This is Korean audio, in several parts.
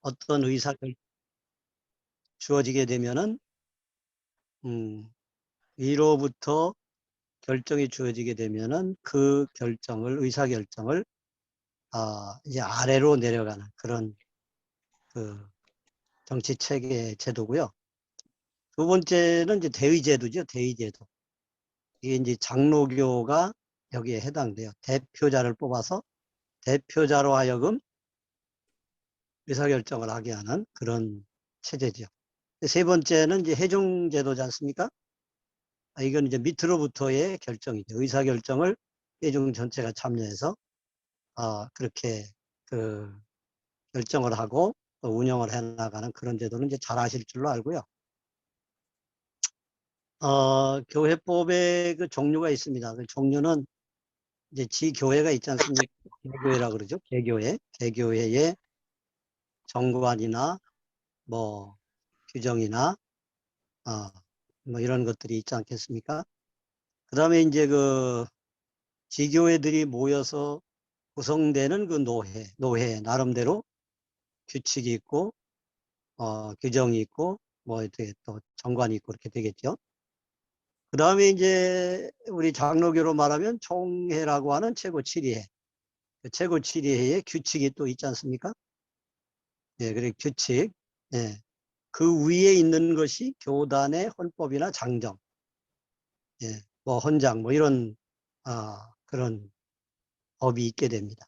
어떤 의사를 주어지게 되면은 위로부터 결정이 주어지게 되면은 그 결정을 의사 결정을 이제 아래로 내려가는 그런 그 정치 체계 제도고요. 두 번째는 이제 대의제도죠. 대의제도. 이게 이제 장로교가 여기에 해당돼요. 대표자를 뽑아서 대표자로 하여금 의사결정을 하게 하는 그런 체제죠. 세 번째는 이제 해중제도지 않습니까? 이건 이제 밑으로부터의 결정이죠. 의사결정을 회중 전체가 참여해서 그렇게 그 결정을 하고 또 운영을 해나가는 그런 제도는 이제 잘 아실 줄로 알고요. 교회법의 그 종류가 있습니다. 그 종류는 이제 지교회가 있지 않습니까? 개교회라 그러죠. 개교회. 개교회의 정관이나 뭐 규정이나 뭐 이런 것들이 있지 않겠습니까? 그 다음에 이제 그 지교회들이 모여서 구성되는 그 노회 나름대로 규칙이 있고 규정이 있고 뭐 이렇게 또 정관이 있고 그렇게 되겠죠. 그 다음에 이제 우리 장로교로 말하면 총회라고 하는 최고 7위회. 그 최고 7위회에 규칙이 또 있지 않습니까? 예, 그래 규칙. 예. 그 위에 있는 것이 교단의 헌법이나 장정, 예, 뭐 헌장, 뭐 이런 그런 법이 있게 됩니다.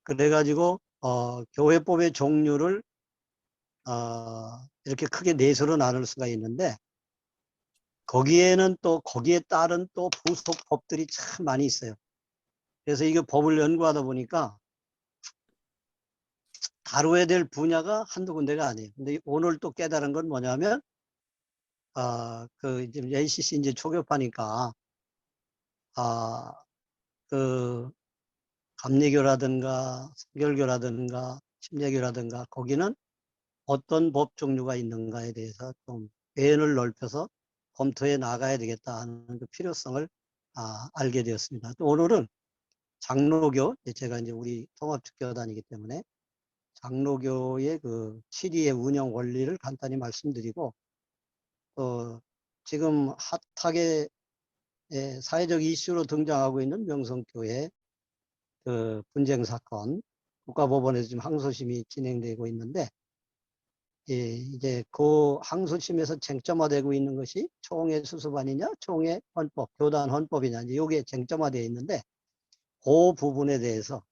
그래가지고 교회법의 종류를 이렇게 크게 넷으로 나눌 수가 있는데 거기에는 또 거기에 따른 또 부속 법들이 참 많이 있어요. 그래서 이게 법을 연구하다 보니까 다뤄야 될 분야가 한두 군데가 아니에요. 근데 오늘 또 깨달은 건 뭐냐면 그 이제 NCC 이제 초급하니까 그 감리교라든가 성결교라든가 침례교라든가 거기는 어떤 법 종류가 있는가에 대해서 좀 배연을 넓혀서 검토해 나가야 되겠다 하는 그 필요성을 알게 되었습니다. 또 오늘은 장로교, 제가 이제 우리 통합축교단이기 때문에 장로교의 그 7위의 운영 원리를 간단히 말씀드리고 지금 핫하게 사회적 이슈로 등장하고 있는 명성교회 그 분쟁 사건, 국가법원에서 지금 항소심이 진행되고 있는데, 이제 그 항소심에서 쟁점화되고 있는 것이 총회 수습안이냐, 총회 헌법, 교단 헌법이냐, 이제 이게 쟁점화되어 있는데, 그 부분에 대해서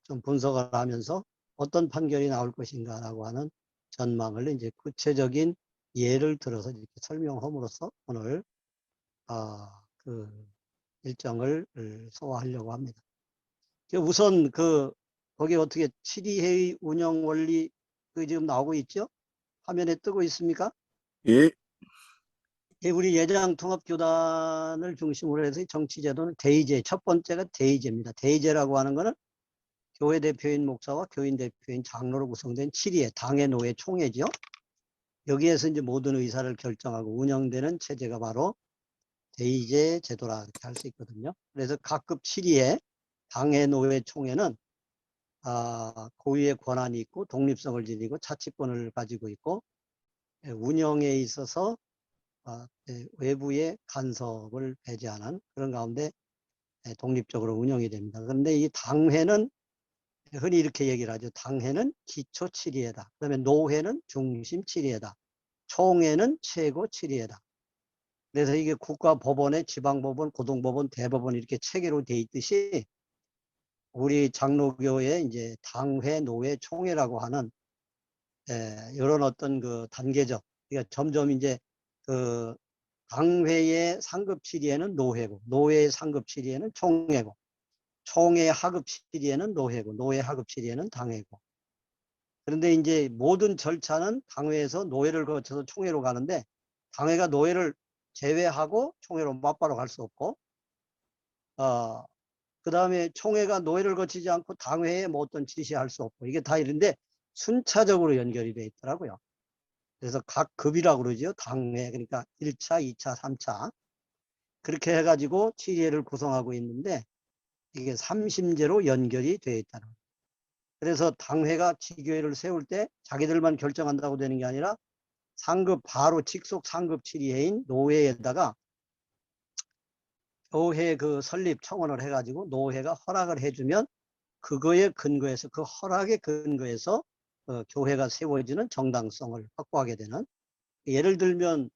좀 분석을 하면서 어떤 판결이 나올 것인가라고 하는 전망을 이제 구체적인 예를 들어서 이렇게 설명함으로써 오늘 그 일정을 소화하려고 합니다. 우선 거기 어떻게 7위회의 운영 원리 지금 나오고 있죠? 화면에 뜨고 있습니까? 예. 예, 우리 예장 통합교단을 중심으로 해서 정치제도는 대의제, 첫 번째가 대의제입니다. 대의제라고 하는 것은 교회 대표인 목사와 교인 대표인 장로로 구성된 7위회, 당회 노회 총회죠. 여기에서 이제 모든 의사를 결정하고 운영되는 체제가 바로 대의제 제도라 이렇게 할 수 있거든요. 그래서 각급 7위회, 당회 노회 총회는 고유의 권한이 있고 독립성을 지니고 자치권을 가지고 있고 운영에 있어서 외부의 간섭을 배제하는 그런 가운데 독립적으로 운영이 됩니다. 그런데 이 당회는 흔히 이렇게 얘기를 하죠. 당회는 기초 7위회다. 그다음에 노회는 중심 7위회다. 총회는 최고 7위회다. 그래서 이게 국가법원에 지방법원, 고등법원, 대법원 이렇게 체계로 돼 있듯이 우리 장로교의 이제 당회, 노회, 총회라고 하는 이런 어떤 그 단계적, 그러니까 점점 이제 그 당회의 상급 7위에는 노회고, 노회의 상급 7위에는 총회고, 총회 하급 7위에는 노회고, 노회 하급 7위에는 당회고. 그런데 이제 모든 절차는 당회에서 노회를 거쳐서 총회로 가는데 당회가 노회를 제외하고 총회로 맞바로 갈 수 없고, 그 다음에 총회가 노회를 거치지 않고 당회에 뭐 어떤 지시할 수 없고, 이게 다 이런데 순차적으로 연결이 되어 있더라고요. 그래서 각 급이라고 그러죠. 당회, 그러니까 1차, 2차, 3차. 그렇게 해가지고 7회를 구성하고 있는데, 이게 3심제로 연결이 되어 있다는 거예요. 그래서 당회가 지교회를 세울 때 자기들만 결정한다고 되는 게 아니라 상급 바로 직속 상급 치리회인 노회에다가 교회 그 설립 청원을 해가지고 노회가 허락을 해주면 그거에 근거해서 그 허락에 근거해서 교회가 세워지는 정당성을 확보하게 되는, 예를 들면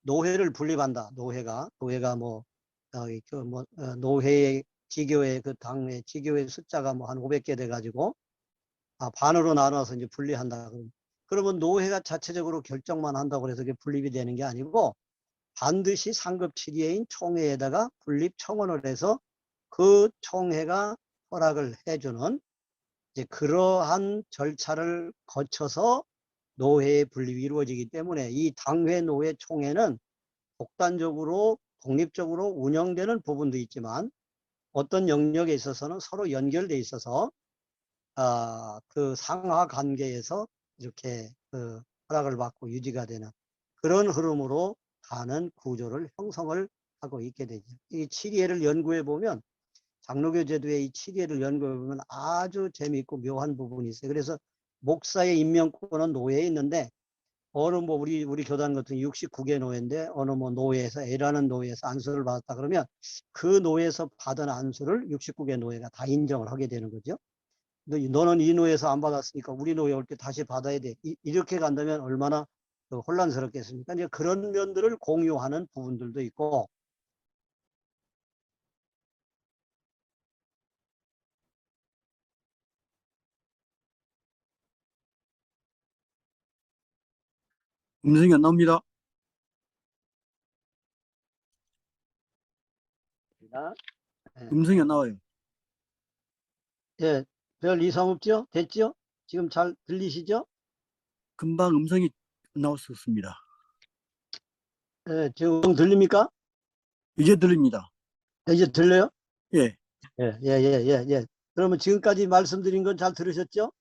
노회를 분립한다. 노회가 노회의 지교회 그 당회 지교회 숫자가 뭐 한 500개 돼 가지고 반으로 나눠서 이제 분리한다. 그러면 노회가 자체적으로 결정만 한다고 해서 그게 분립이 되는 게 아니고 반드시 상급 치리회인 총회에다가 분립 청원을 해서 그 총회가 허락을 해주는 이제 그러한 절차를 거쳐서 노회의 분립이 이루어지기 때문에 이 당회 노회 총회는 독단적으로 독립적으로 운영되는 부분도 있지만 어떤 영역에 있어서는 서로 연결돼 있어서 그 상하 관계에서 이렇게 그 허락을 받고 유지가 되는 그런 흐름으로 가는 구조를 형성을 하고 있게 되죠. 이 치리회를 연구해 보면 장로교 제도의 이 치리회를 연구해 보면 아주 재미있고 묘한 부분이 있어요. 그래서 목사의 임명권은 노회에 있는데 어느 뭐 우리 교단 같은 69개 노회인데 어느 뭐 노회에서 A라는 노회에서 안수를 받았다 그러면 그 노회에서 받은 안수를 69개 노회가 다 인정을 하게 되는 거죠. 너는 이 노회에서 안 받았으니까 우리 노회 올 때 다시 받아야 돼. 이렇게 간다면 얼마나 혼란스럽겠습니까? 이제 그런 면들을 공유하는 부분들도 있고. 음성이 안 나옵니다. 음성이 안 나와요. 예, 별 이상 없죠? 됐죠? 지금 잘 들리시죠? 금방 음성이 나왔었습니다. 예, 지금 들립니까? 이제 들립니다. 이제 들려요? 예. 예. 그러면 지금까지 말씀드린 건 잘 들으셨죠?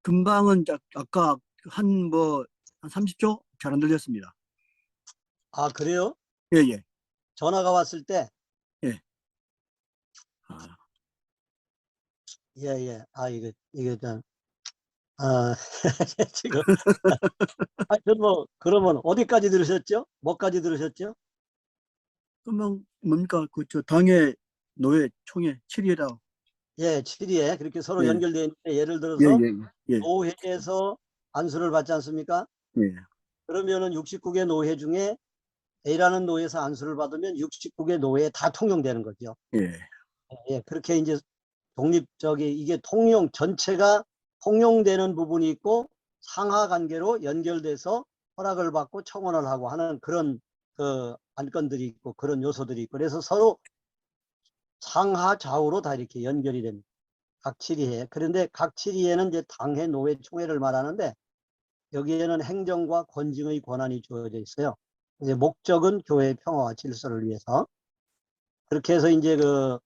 금방은 아까 한 30초 잘 안 들렸습니다. 아, 그래요? 예. 전화가 왔을 때? 예. 예. 이게 좀, 지금. 하여튼 그러면 어디까지 들으셨죠? 뭐까지 들으셨죠? 금방 뭡니까? 저 당의 노회 총회 7회라. 예, 7위에 그렇게 서로 예. 연결되어 있는데 예를 들어서 예. 노회에서 안수를 받지 않습니까? 예. 그러면은 69개 노회 중에 A라는 노회에서 안수를 받으면 69개 노회에 다 통용되는 거죠. 예. 예, 그렇게 이제 이게 전체가 통용되는 부분이 있고 상하 관계로 연결돼서 허락을 받고 청원을 하고 하는 그런 그 안건들이 있고 그런 요소들이 있고 그래서 서로 상하 좌우로 다 이렇게 연결이 됩니다. 각 치리회. 그런데 각 치리회는 이제 당회, 노회, 총회를 말하는데 여기에는 행정과 권징의 권한이 주어져 있어요. 이제 목적은 교회의 평화와 질서를 위해서. 그렇게 해서 이제 그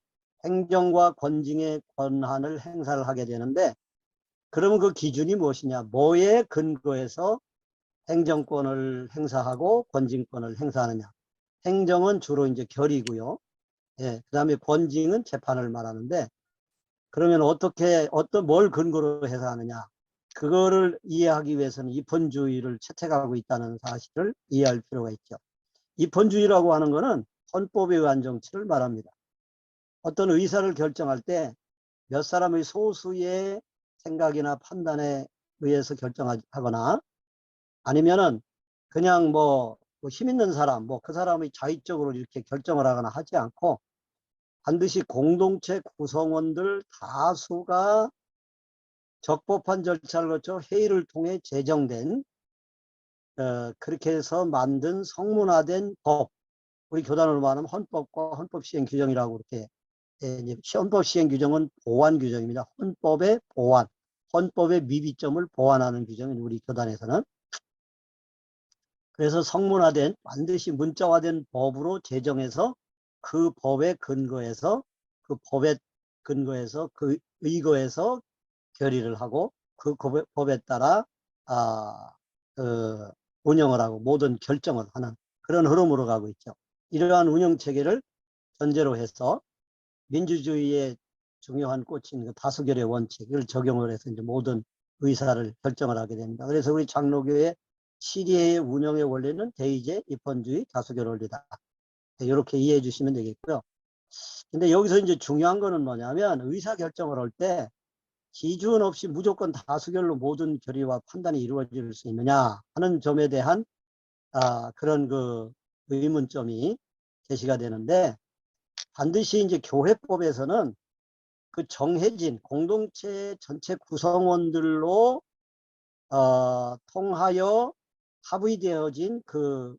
행정과 권징의 권한을 행사를 하게 되는데 그러면 그 기준이 무엇이냐? 뭐에 근거해서 행정권을 행사하고 권징권을 행사하느냐? 행정은 주로 이제 결의고요. 예, 그다음에 권징은 재판을 말하는데 그러면 뭘 근거로 해서 하느냐? 그거를 이해하기 위해서는 입헌주의를 채택하고 있다는 사실을 이해할 필요가 있죠. 입헌주의라고 하는 것은 헌법에 의한 정치를 말합니다. 어떤 의사를 결정할 때 몇 사람의 소수의 생각이나 판단에 의해서 결정하거나 아니면은 그냥 힘 있는 사람, 그 사람의 자의적으로 이렇게 결정을 하거나 하지 않고 반드시 공동체 구성원들 다수가 적법한 절차를 거쳐 회의를 통해 제정된 그렇게 해서 만든 성문화된 법, 우리 교단으로 말하면 헌법과 헌법시행규정이라고 이렇게 헌법시행규정은 보완규정입니다. 헌법의 보완, 헌법의 미비점을 보완하는 규정인 우리 교단에서는. 그래서 성문화된 반드시 문자화된 법으로 제정해서 그 법에 근거해서 그 의거해서 결의를 하고 그 법에 따라 운영을 하고 모든 결정을 하는 그런 흐름으로 가고 있죠. 이러한 운영 체계를 전제로 해서 민주주의의 중요한 꽃인 그 다수결의 원칙을 적용을 해서 이제 모든 의사를 결정을 하게 됩니다. 그래서 우리 장로교의 시리의 운영의 원리는 대의제, 입헌주의, 다수결 원리다. 이렇게 이해해 주시면 되겠고요. 근데 여기서 이제 중요한 거는 뭐냐면 의사 결정을 할 때 기준 없이 무조건 다수결로 모든 결의와 판단이 이루어질 수 있느냐 하는 점에 대한 그런 그 의문점이 제시가 되는데, 반드시 이제 교회법에서는 그 정해진 공동체 전체 구성원들로 통하여 합의되어진 그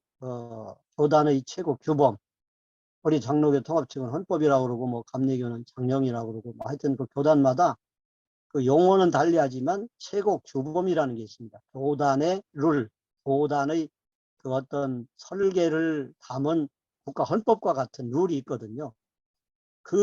교단의 최고 규범, 우리 장로교 통합측은 헌법이라고 그러고 뭐 감리교는 장령이라고 그러고 뭐 하여튼 그 교단마다 그 용어는 달리하지만 최고 규범이라는 게 있습니다. 교단의 룰, 교단의 그 어떤 설계를 담은 국가 헌법과 같은 룰이 있거든요. 그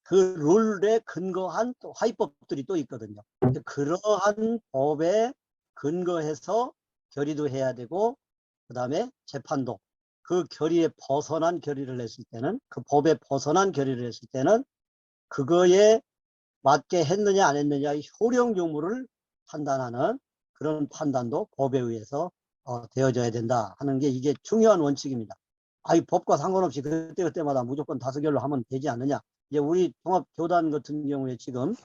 룰에 근거한 또 화의법들이 또 있거든요. 그러한 법에 근거해서 결의도 해야 되고, 그 다음에 재판도 그 결의에 벗어난 결의를 했을 때는, 그 법에 벗어난 결의를 했을 때는 그거에 맞게 했느냐 안 했느냐의 효력 유무를 판단하는 그런 판단도 법에 의해서 되어져야 된다 하는 게 이게 중요한 원칙입니다. 이 법과 상관없이 그때그때마다 무조건 다수결로 하면 되지 않느냐. 이제 우리 통합교단 같은 경우에 지금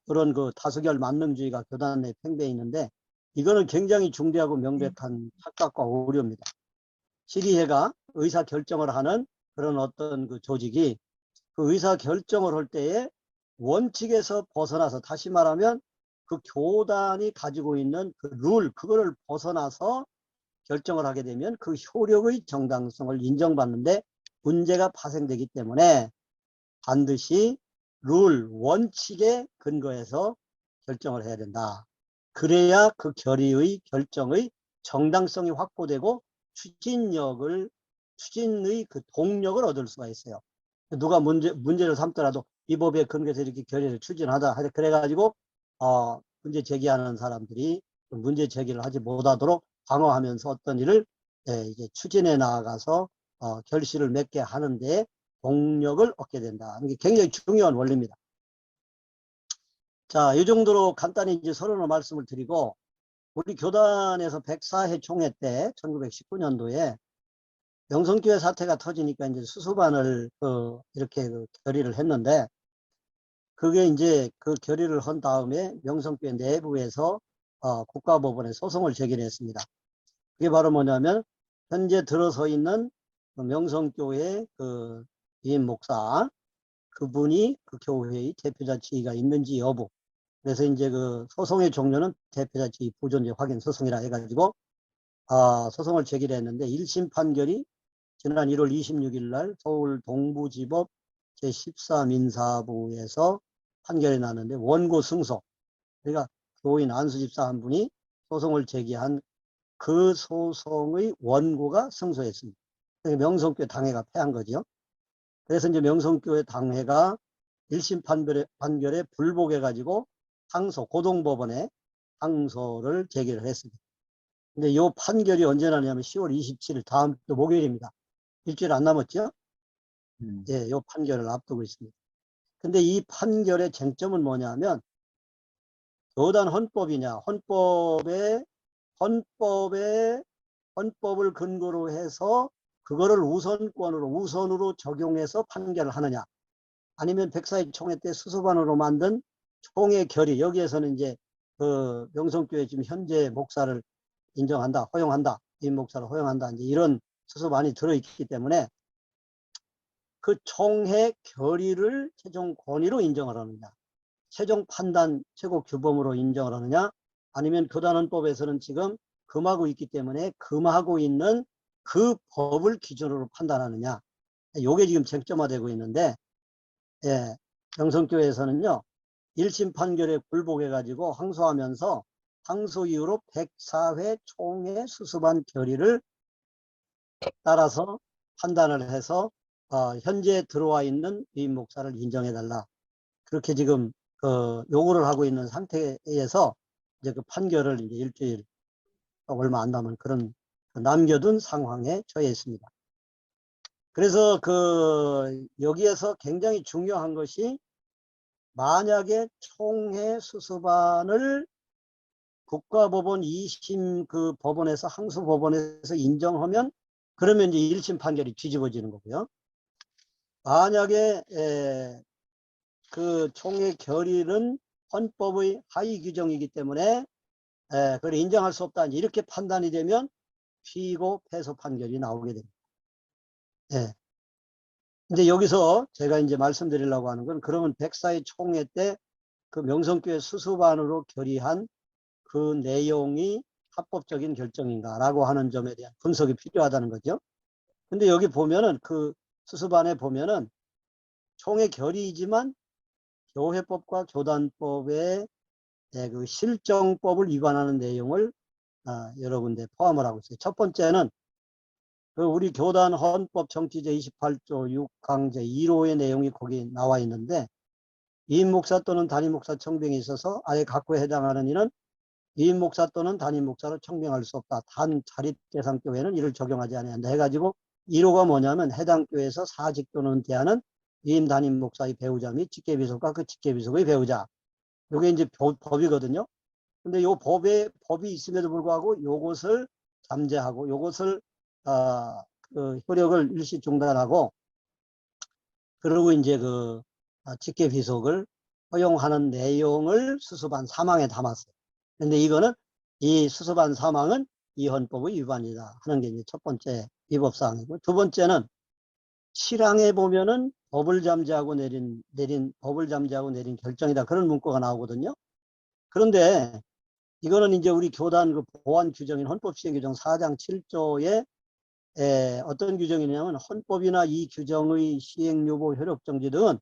그런 그 다수결 만능주의가 교단 내 팽배해 있는데, 이거는 굉장히 중대하고 명백한 착각과 오류입니다. 시리회가 의사 결정을 하는 그런 어떤 그 조직이 그 의사 결정을 할 때에 원칙에서 벗어나서, 다시 말하면 그 교단이 가지고 있는 그 룰, 그거를 벗어나서 결정을 하게 되면 그 효력의 정당성을 인정받는데 문제가 파생되기 때문에 반드시 룰, 원칙에 근거해서 결정을 해야 된다. 그래야 그 결의의 결정의 정당성이 확보되고 추진의 그 동력을 얻을 수가 있어요. 누가 문제를 삼더라도 이 법에 근거해서 이렇게 결의를 추진하다. 그래가지고, 문제 제기하는 사람들이 문제 제기를 하지 못하도록 방어하면서 어떤 일을 이제 추진해 나아가서 결실을 맺게 하는데 동력을 얻게 된다. 이게 굉장히 중요한 원리입니다. 자, 이 정도로 간단히 이제 서론을 말씀을 드리고, 우리 교단에서 104회 총회 때 1919년도에 명성교회 사태가 터지니까 이제 수수반을 이렇게 결의를 했는데, 그게 이제 그 결의를 한 다음에 명성교회 내부에서 국가법원에 소송을 제기했습니다. 그게 바로 뭐냐면 현재 들어서 있는 그 명성교회 그 위임 목사, 그분이 그 교회의 대표자 지위가 있는지 여부. 그래서 이제 그 소송의 종료는 대표자 지위 부존재 확인 소송이라 해가지고 소송을 제기를 했는데, 1심 판결이 지난 1월 26일 날 서울 동부지법 제14민사부에서 판결이 났는데 원고 승소, 그러니까 교인 안수집사 한 분이 소송을 제기한 그 소송의 원고가 승소했습니다. 명성교회 당회가 패한 거죠. 그래서 이제 명성교회 당회가 1심 판결에 불복해가지고 고동법원에 항소를 제기를 했습니다. 근데 이 판결이 언제 나냐면 10월 27일 다음 주 목요일입니다. 일주일 안 남았죠? 예, 이 판결을 앞두고 있습니다. 근데 이 판결의 쟁점은 뭐냐면, 교단 헌법이냐, 헌법을 근거로 해서 그거를 우선으로 적용해서 판결을 하느냐, 아니면 104회 총회 때 수수반으로 만든 총회 결의, 여기에서는 이제 그 명성교회 지금 현재 목사를 인정한다, 허용한다, 이 목사를 허용한다, 이제 이런 수수반이 들어있기 때문에 그 총회 결의를 최종 권위로 인정을 하느냐, 최종 판단 최고 규범으로 인정을 하느냐, 아니면 교단헌법에서는 지금 금하고 있기 때문에 금하고 있는 그 법을 기준으로 판단하느냐, 요게 지금 쟁점화되고 있는데, 예, 명성교회에서는요 1심 판결에 불복해가지고 항소하면서 항소 이후로 104회 총회 수습안 결의를 따라서 판단을 해서 현재 들어와 있는 위임 목사를 인정해달라, 그렇게 지금 요구를 하고 있는 상태에서 이제 그 판결을 이제 일주일 얼마 안 남은 그런 남겨둔 상황에 처해 있습니다. 그래서 여기에서 굉장히 중요한 것이 만약에 총회 수수반을 국가법원 2심 그 법원에서 항소법원에서 인정하면 그러면 이제 1심 판결이 뒤집어지는 거고요. 만약에 그 총회 결의는 헌법의 하위 규정이기 때문에 그걸 인정할 수 없다 이렇게 판단이 되면 피고 패소 판결이 나오게 됩니다. 예. 근데 여기서 제가 이제 말씀드리려고 하는 건 그러면 백사의 총회 때 그 명성교회 수수반으로 결의한 그 내용이 합법적인 결정인가라고 하는 점에 대한 분석이 필요하다는 거죠. 근데 여기 보면은 그 수수반에 보면은 총회 결의이지만 교회법과 교단법의 그 실정법을 위반하는 내용을 여러 군데 포함을 하고 있어요. 첫 번째는 그 우리 교단 헌법 정치제 28조 6항 제1호의 내용이 거기 나와 있는데 이임 목사 또는 담임 목사 청빙이 있어서 아예 각구에 해당하는 이는 이임 목사 또는 담임 목사로 청빙할 수 없다. 단 자립 대상 교회는 이를 적용하지 아니한다 해가지고 1호가 뭐냐면 해당 교회에서 사직 또는 은퇴하는 이임 담임 목사의 배우자 및 직계비속과 그 직계비속의 배우자. 이게 이제 법이거든요. 근데 요 법이 있음에도 불구하고 요것을 잠재하고 요것을 그 효력을 일시 중단하고 그리고 이제 그 직계비속을 허용하는 내용을 수수반 사망에 담았어요. 근데 이거는 이 수수반 사망은 이 헌법의 위반이다 하는 게 이제 첫 번째 위법사항이고, 두 번째는 7항에 보면은 법을 잠재하고 내린 결정이다 그런 문구가 나오거든요. 그런데 이거는 이제 우리 교단 그 보완 규정인 헌법시행규정 4장 7조에 어떤 규정이냐면 헌법이나 이 규정의 시행유보 효력정지 등은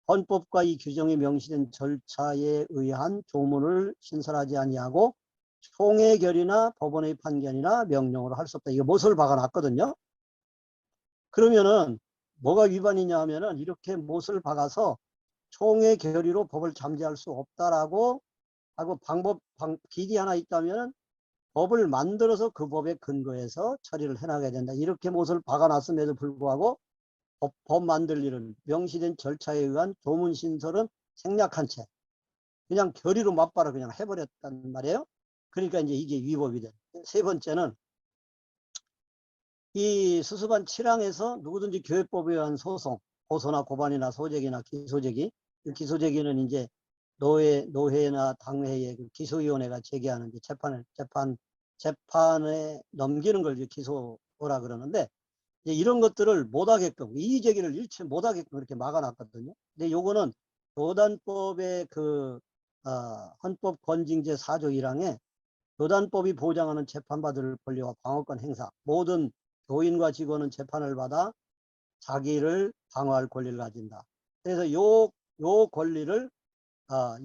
헌법과 이 규정이 명시된 절차에 의한 조문을 신설하지 아니하고 총회 결의나 법원의 판결이나 명령으로 할 수 없다. 이거 못을 박아놨거든요. 그러면은 뭐가 위반이냐 하면은 이렇게 못을 박아서 총회 결의로 법을 잠재할 수 없다라고 하고 길이 하나 있다면 법을 만들어서 그 법에 근거해서 처리를 해나가야 된다. 이렇게 못을 박아놨음에도 불구하고 법 만들 일은 명시된 절차에 의한 조문 신설은 생략한 채 그냥 결의로 맞바라 그냥 해버렸단 말이에요. 그러니까 이제 이게 위법이 돼. 세 번째는 이 수수반 7항에서 누구든지 교회법에 의한 소송, 고소나 고발이나 소재기나 기소재기, 기소재기는 이제 노회나 당회의 그 기소위원회가 제기하는 재판에 넘기는 걸 이제 기소라 그러는데 이런 것들을 못하게끔 이의제기를 일체 못하게끔 그렇게 막아놨거든요. 근데 요거는 교단법의 헌법 건징제 4조 1항에 교단법이 보장하는 재판받을 권리와 방어권 행사, 모든 교인과 직원은 재판을 받아 자기를 방어할 권리를 가진다. 그래서 요 권리를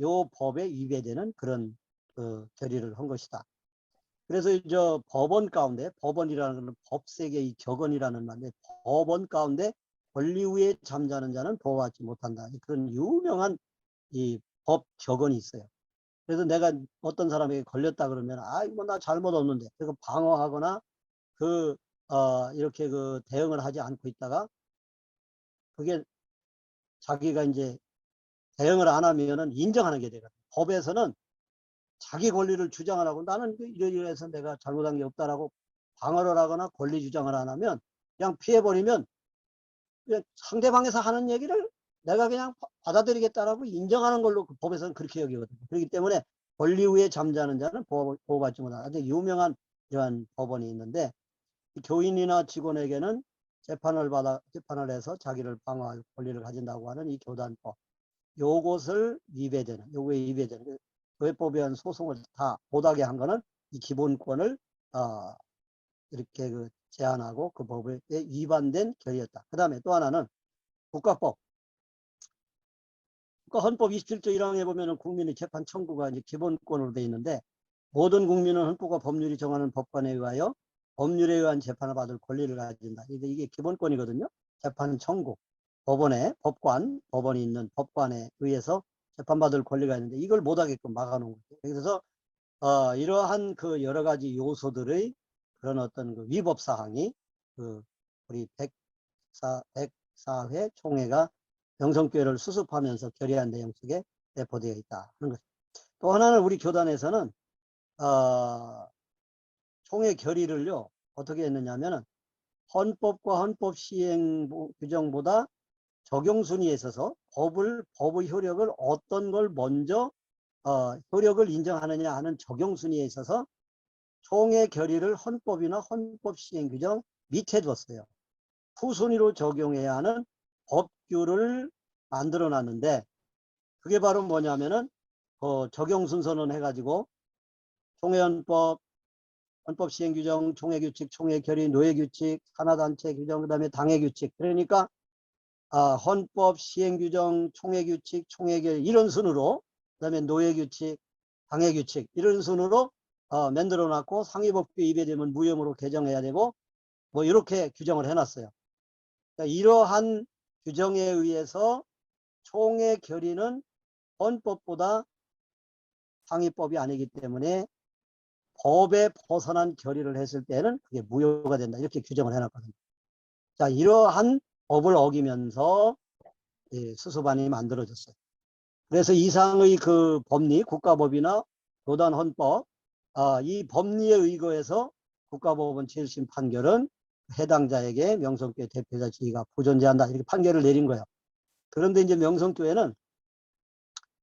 요 법에 위배되는 그런 결의를 한 것이다. 그래서 이제 법원 가운데, 법원이라는 것은 법세계의 격언이라는 말인데, 법원 가운데 권리 위에 잠자는 자는 보호받지 못한다. 그런 유명한 이 법 격언이 있어요. 그래서 내가 어떤 사람에게 걸렸다 그러면 이거 나 잘못 없는데 그거 방어하거나 이렇게 대응을 하지 않고 있다가 그게 자기가 이제 대응을 안 하면은 인정하는 게 되거든요. 법에서는 자기 권리를 주장을 하고 나는 이러이러해서 내가 잘못한 게 없다라고 방어를 하거나 권리 주장을 안 하면 그냥 피해버리면 그냥 상대방에서 하는 얘기를 내가 그냥 받아들이겠다라고 인정하는 걸로 그 법에서는 그렇게 여기거든요. 그렇기 때문에 권리 위에 잠자는 자는 보호받지 못한다. 아주 유명한 이러한 법원이 있는데 교인이나 직원에게는 재판을 해서 자기를 방어할 권리를 가진다고 하는 이 교단법. 요것을 요거에 위배되는 교회법에 의한 소송을 다 못하게 한 거는 이 기본권을 이렇게 제한하고 그 법에 위반된 결의였다. 그 다음에 또 하나는 국가법. 헌법 27조 1항에 보면은 국민의 재판 청구가 이제 기본권으로 되어 있는데 모든 국민은 헌법과 법률이 정하는 법관에 의하여 법률에 의한 재판을 받을 권리를 가진다. 이게 기본권이거든요. 재판 청구. 법원이 있는 법관에 의해서 재판받을 권리가 있는데 이걸 못하게끔 막아놓은 거죠. 그래서 이러한 여러 가지 요소들의 그런 어떤 위법 사항이 우리 104회 총회가 명성교회를 수습하면서 결의한 내용 속에 내포되어 있다 하는 것. 또 하나는 우리 교단에서는 총회 결의를요 어떻게 했느냐면은 헌법과 헌법 시행 규정보다 적용 순위에 있어서 법의 효력을 어떤 걸 먼저 효력을 인정하느냐 하는 적용 순위에 있어서 총회 결의를 헌법이나 헌법 시행 규정 밑에 뒀어요. 후순위로 적용해야 하는 법규를 만들어 놨는데 그게 바로 뭐냐면은 적용 순서는 해가지고 총회헌법, 헌법 시행 규정, 총회 규칙, 총회 결의, 노예 규칙, 산하단체 규정, 그다음에 당회 규칙. 그러니까 헌법 시행 규정, 총회 규칙, 총회 결의 이런 순으로 그다음에 노예 규칙, 당회 규칙 이런 순으로 만들어 놨고 상위법규 위배되면 무혐의로 개정해야 되고 뭐 이렇게 규정을 해놨어요. 그러니까 이러한 규정에 의해서 총회 결의는 헌법보다 상위법이 아니기 때문에 법에 벗어난 결의를 했을 때는 그게 무효가 된다. 이렇게 규정을 해놨거든요. 자, 이러한 법을 어기면서 수습안이 만들어졌어요. 그래서 이상의 그 법리, 국가법이나 교단 헌법, 이 법리에 의거해서 국가법원 7심 판결은 해당자에게 명성교회 대표자 지위가 부존재한다. 이렇게 판결을 내린 거예요. 그런데 이제 명성교회는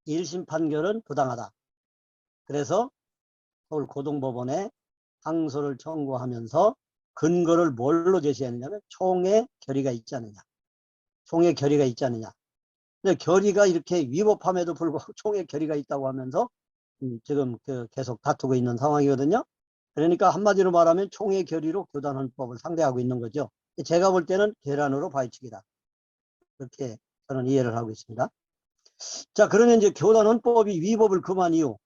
1심 판결은 부당하다. 그래서 서울 고등법원에 항소를 청구하면서 근거를 뭘로 제시했느냐면 총회 결의가 있지 않느냐. 총회 결의가 있지 않느냐. 근데 결의가 이렇게 위법함에도 불구하고 총회 결의가 있다고 하면서 지금 계속 다투고 있는 상황이거든요. 그러니까 한마디로 말하면 총회 결의로 교단 헌법을 상대하고 있는 거죠. 제가 볼 때는 계란으로 바위치기다. 그렇게 저는 이해를 하고 있습니다. 자, 그러면 이제 교단 헌법이 위법을 금한 이유,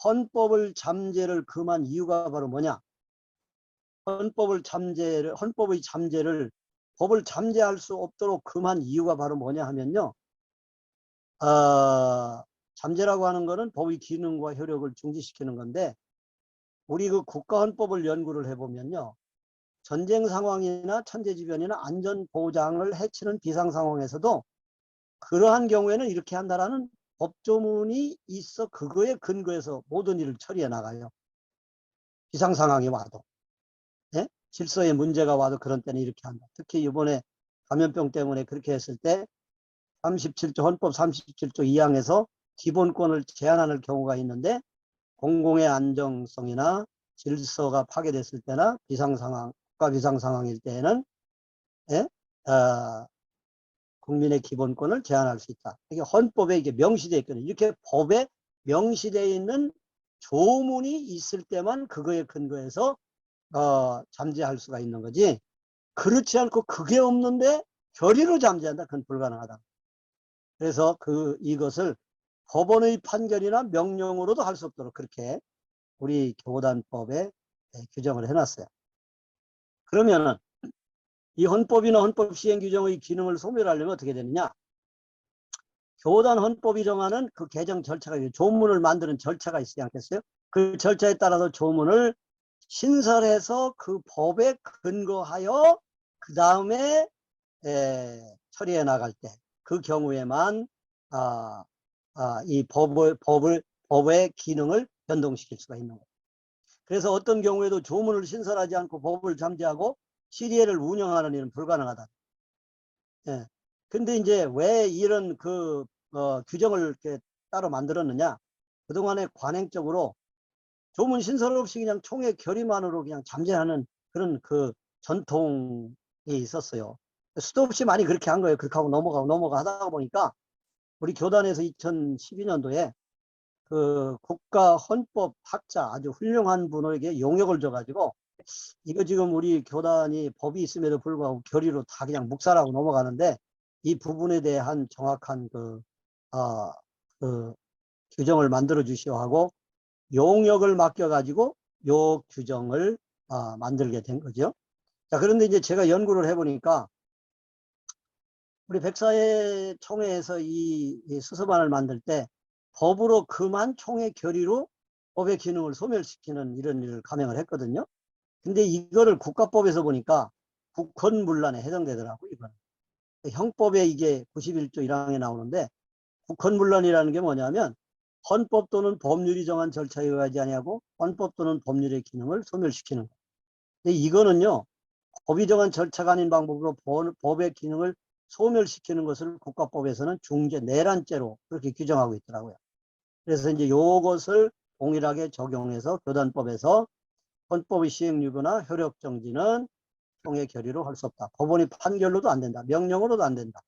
헌법을 잠재를 금한 이유가 바로 뭐냐? 헌법의 잠재를 법을 잠재할 수 없도록 금한 이유가 바로 뭐냐 하면요. 잠재라고 하는 것은 법의 기능과 효력을 중지시키는 건데 우리 그 국가헌법을 연구를 해보면요. 전쟁 상황이나 천재지변이나 안전보장을 해치는 비상상황에서도 그러한 경우에는 이렇게 한다라는 법조문이 있어 그거에 근거해서 모든 일을 처리해 나가요. 비상상황이 와도. 예? 질서에 문제가 와도 그런 때는 이렇게 한다. 특히 이번에 감염병 때문에 그렇게 했을 때 37조 헌법 37조 2항에서 기본권을 제한하는 경우가 있는데 공공의 안정성이나 질서가 파괴됐을 때나 비상상황, 국가 비상상황일 때에는 예? 국민의 기본권을 제한할 수 있다. 이게 헌법에 이게 명시되어 있거든요. 이렇게 법에 명시되어 있는 조문이 있을 때만 그거에 근거해서 잠재할 수가 있는 거지. 그렇지 않고 그게 없는데 결의로 잠재한다. 그건 불가능하다. 그래서 이것을 법원의 판결이나 명령으로도 할 수 없도록 그렇게 우리 교단법에 규정을 해놨어요. 그러면은 이 헌법이나 헌법 시행 규정의 기능을 소멸하려면 어떻게 되느냐? 교단 헌법이 정하는 그 개정 절차가 조문을 만드는 절차가 있지 않겠어요? 그 절차에 따라서 조문을 신설해서 그 법에 근거하여 그 다음에 처리해 나갈 때 그 경우에만 이 법의 기능을 변동시킬 수가 있는 거예요. 그래서 어떤 경우에도 조문을 신설하지 않고 법을 잠재하고 시리에를 운영하는 일은 불가능하다. 예. 근데 이제 왜 이런 규정을 이렇게 따로 만들었느냐? 그동안에 관행적으로 조문 신설 없이 그냥 총회 결의만으로 그냥 잠재하는 그런 전통이 있었어요. 수도 없이 많이 그렇게 한 거예요. 그렇게 하고 넘어가 하다 보니까 우리 교단에서 2012년도에 국가 헌법 학자 아주 훌륭한 분에게 용역을 줘가지고 이거 지금 우리 교단이 법이 있음에도 불구하고 결의로 다 그냥 묵살하고 넘어가는데 이 부분에 대한 정확한 규정을 만들어 주시오 하고 용역을 맡겨가지고 요 규정을 만들게 된 거죠. 자, 그런데 이제 제가 연구를 해보니까 우리 백사회 총회에서 이 수서반을 만들 때 법으로 금한 총회 결의로 법의 기능을 소멸시키는 이런 일을 감행을 했거든요. 근데 이거를 국가법에서 보니까 국헌문란에 해당되더라고, 이건. 형법에 이게 91조 1항에 나오는데, 국헌문란이라는 게 뭐냐면, 헌법 또는 법률이 정한 절차에 의하지 아니하고 헌법 또는 법률의 기능을 소멸시키는 거. 근데 이거는요, 법이 정한 절차가 아닌 방법으로 법의 기능을 소멸시키는 것을 국가법에서는 중죄, 내란죄로 그렇게 규정하고 있더라고요. 그래서 이제 요것을 동일하게 적용해서 교단법에서 헌법의 시행유보나 효력정지는 총회 결의로 할 수 없다. 법원이 판결로도 안 된다. 명령으로도 안 된다.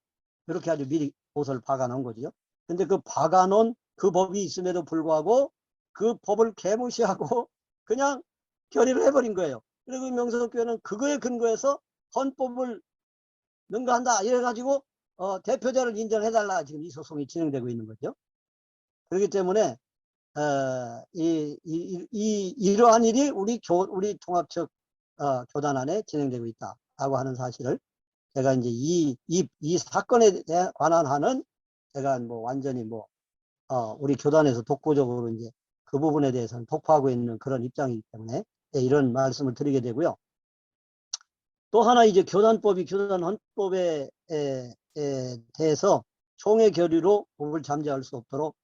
이렇게 아주 미리 못을 박아놓은 거죠. 근데 그 박아놓은 그 법이 있음에도 불구하고 그 법을 개무시하고 그냥 결의를 해버린 거예요. 그리고 명성교회는 그거에 근거해서 헌법을 능가한다 이래가지고 대표자를 인정해달라 지금 이 소송이 진행되고 있는 거죠. 그렇기 때문에 이러한 일이 우리 통합적 교단 안에 진행되고 있다라고 하는 사실을 제가 이제 이 사건에 관한 하는 제가 뭐 완전히 뭐 우리 교단에서 독보적으로 이제 그 부분에 대해서는 독파하고 있는 그런 입장이기 때문에 이런 말씀을 드리게 되고요. 또 하나 이제 교단법이 교단 헌법에 대해서 총회 결의로 법을 잠재할 수 없도록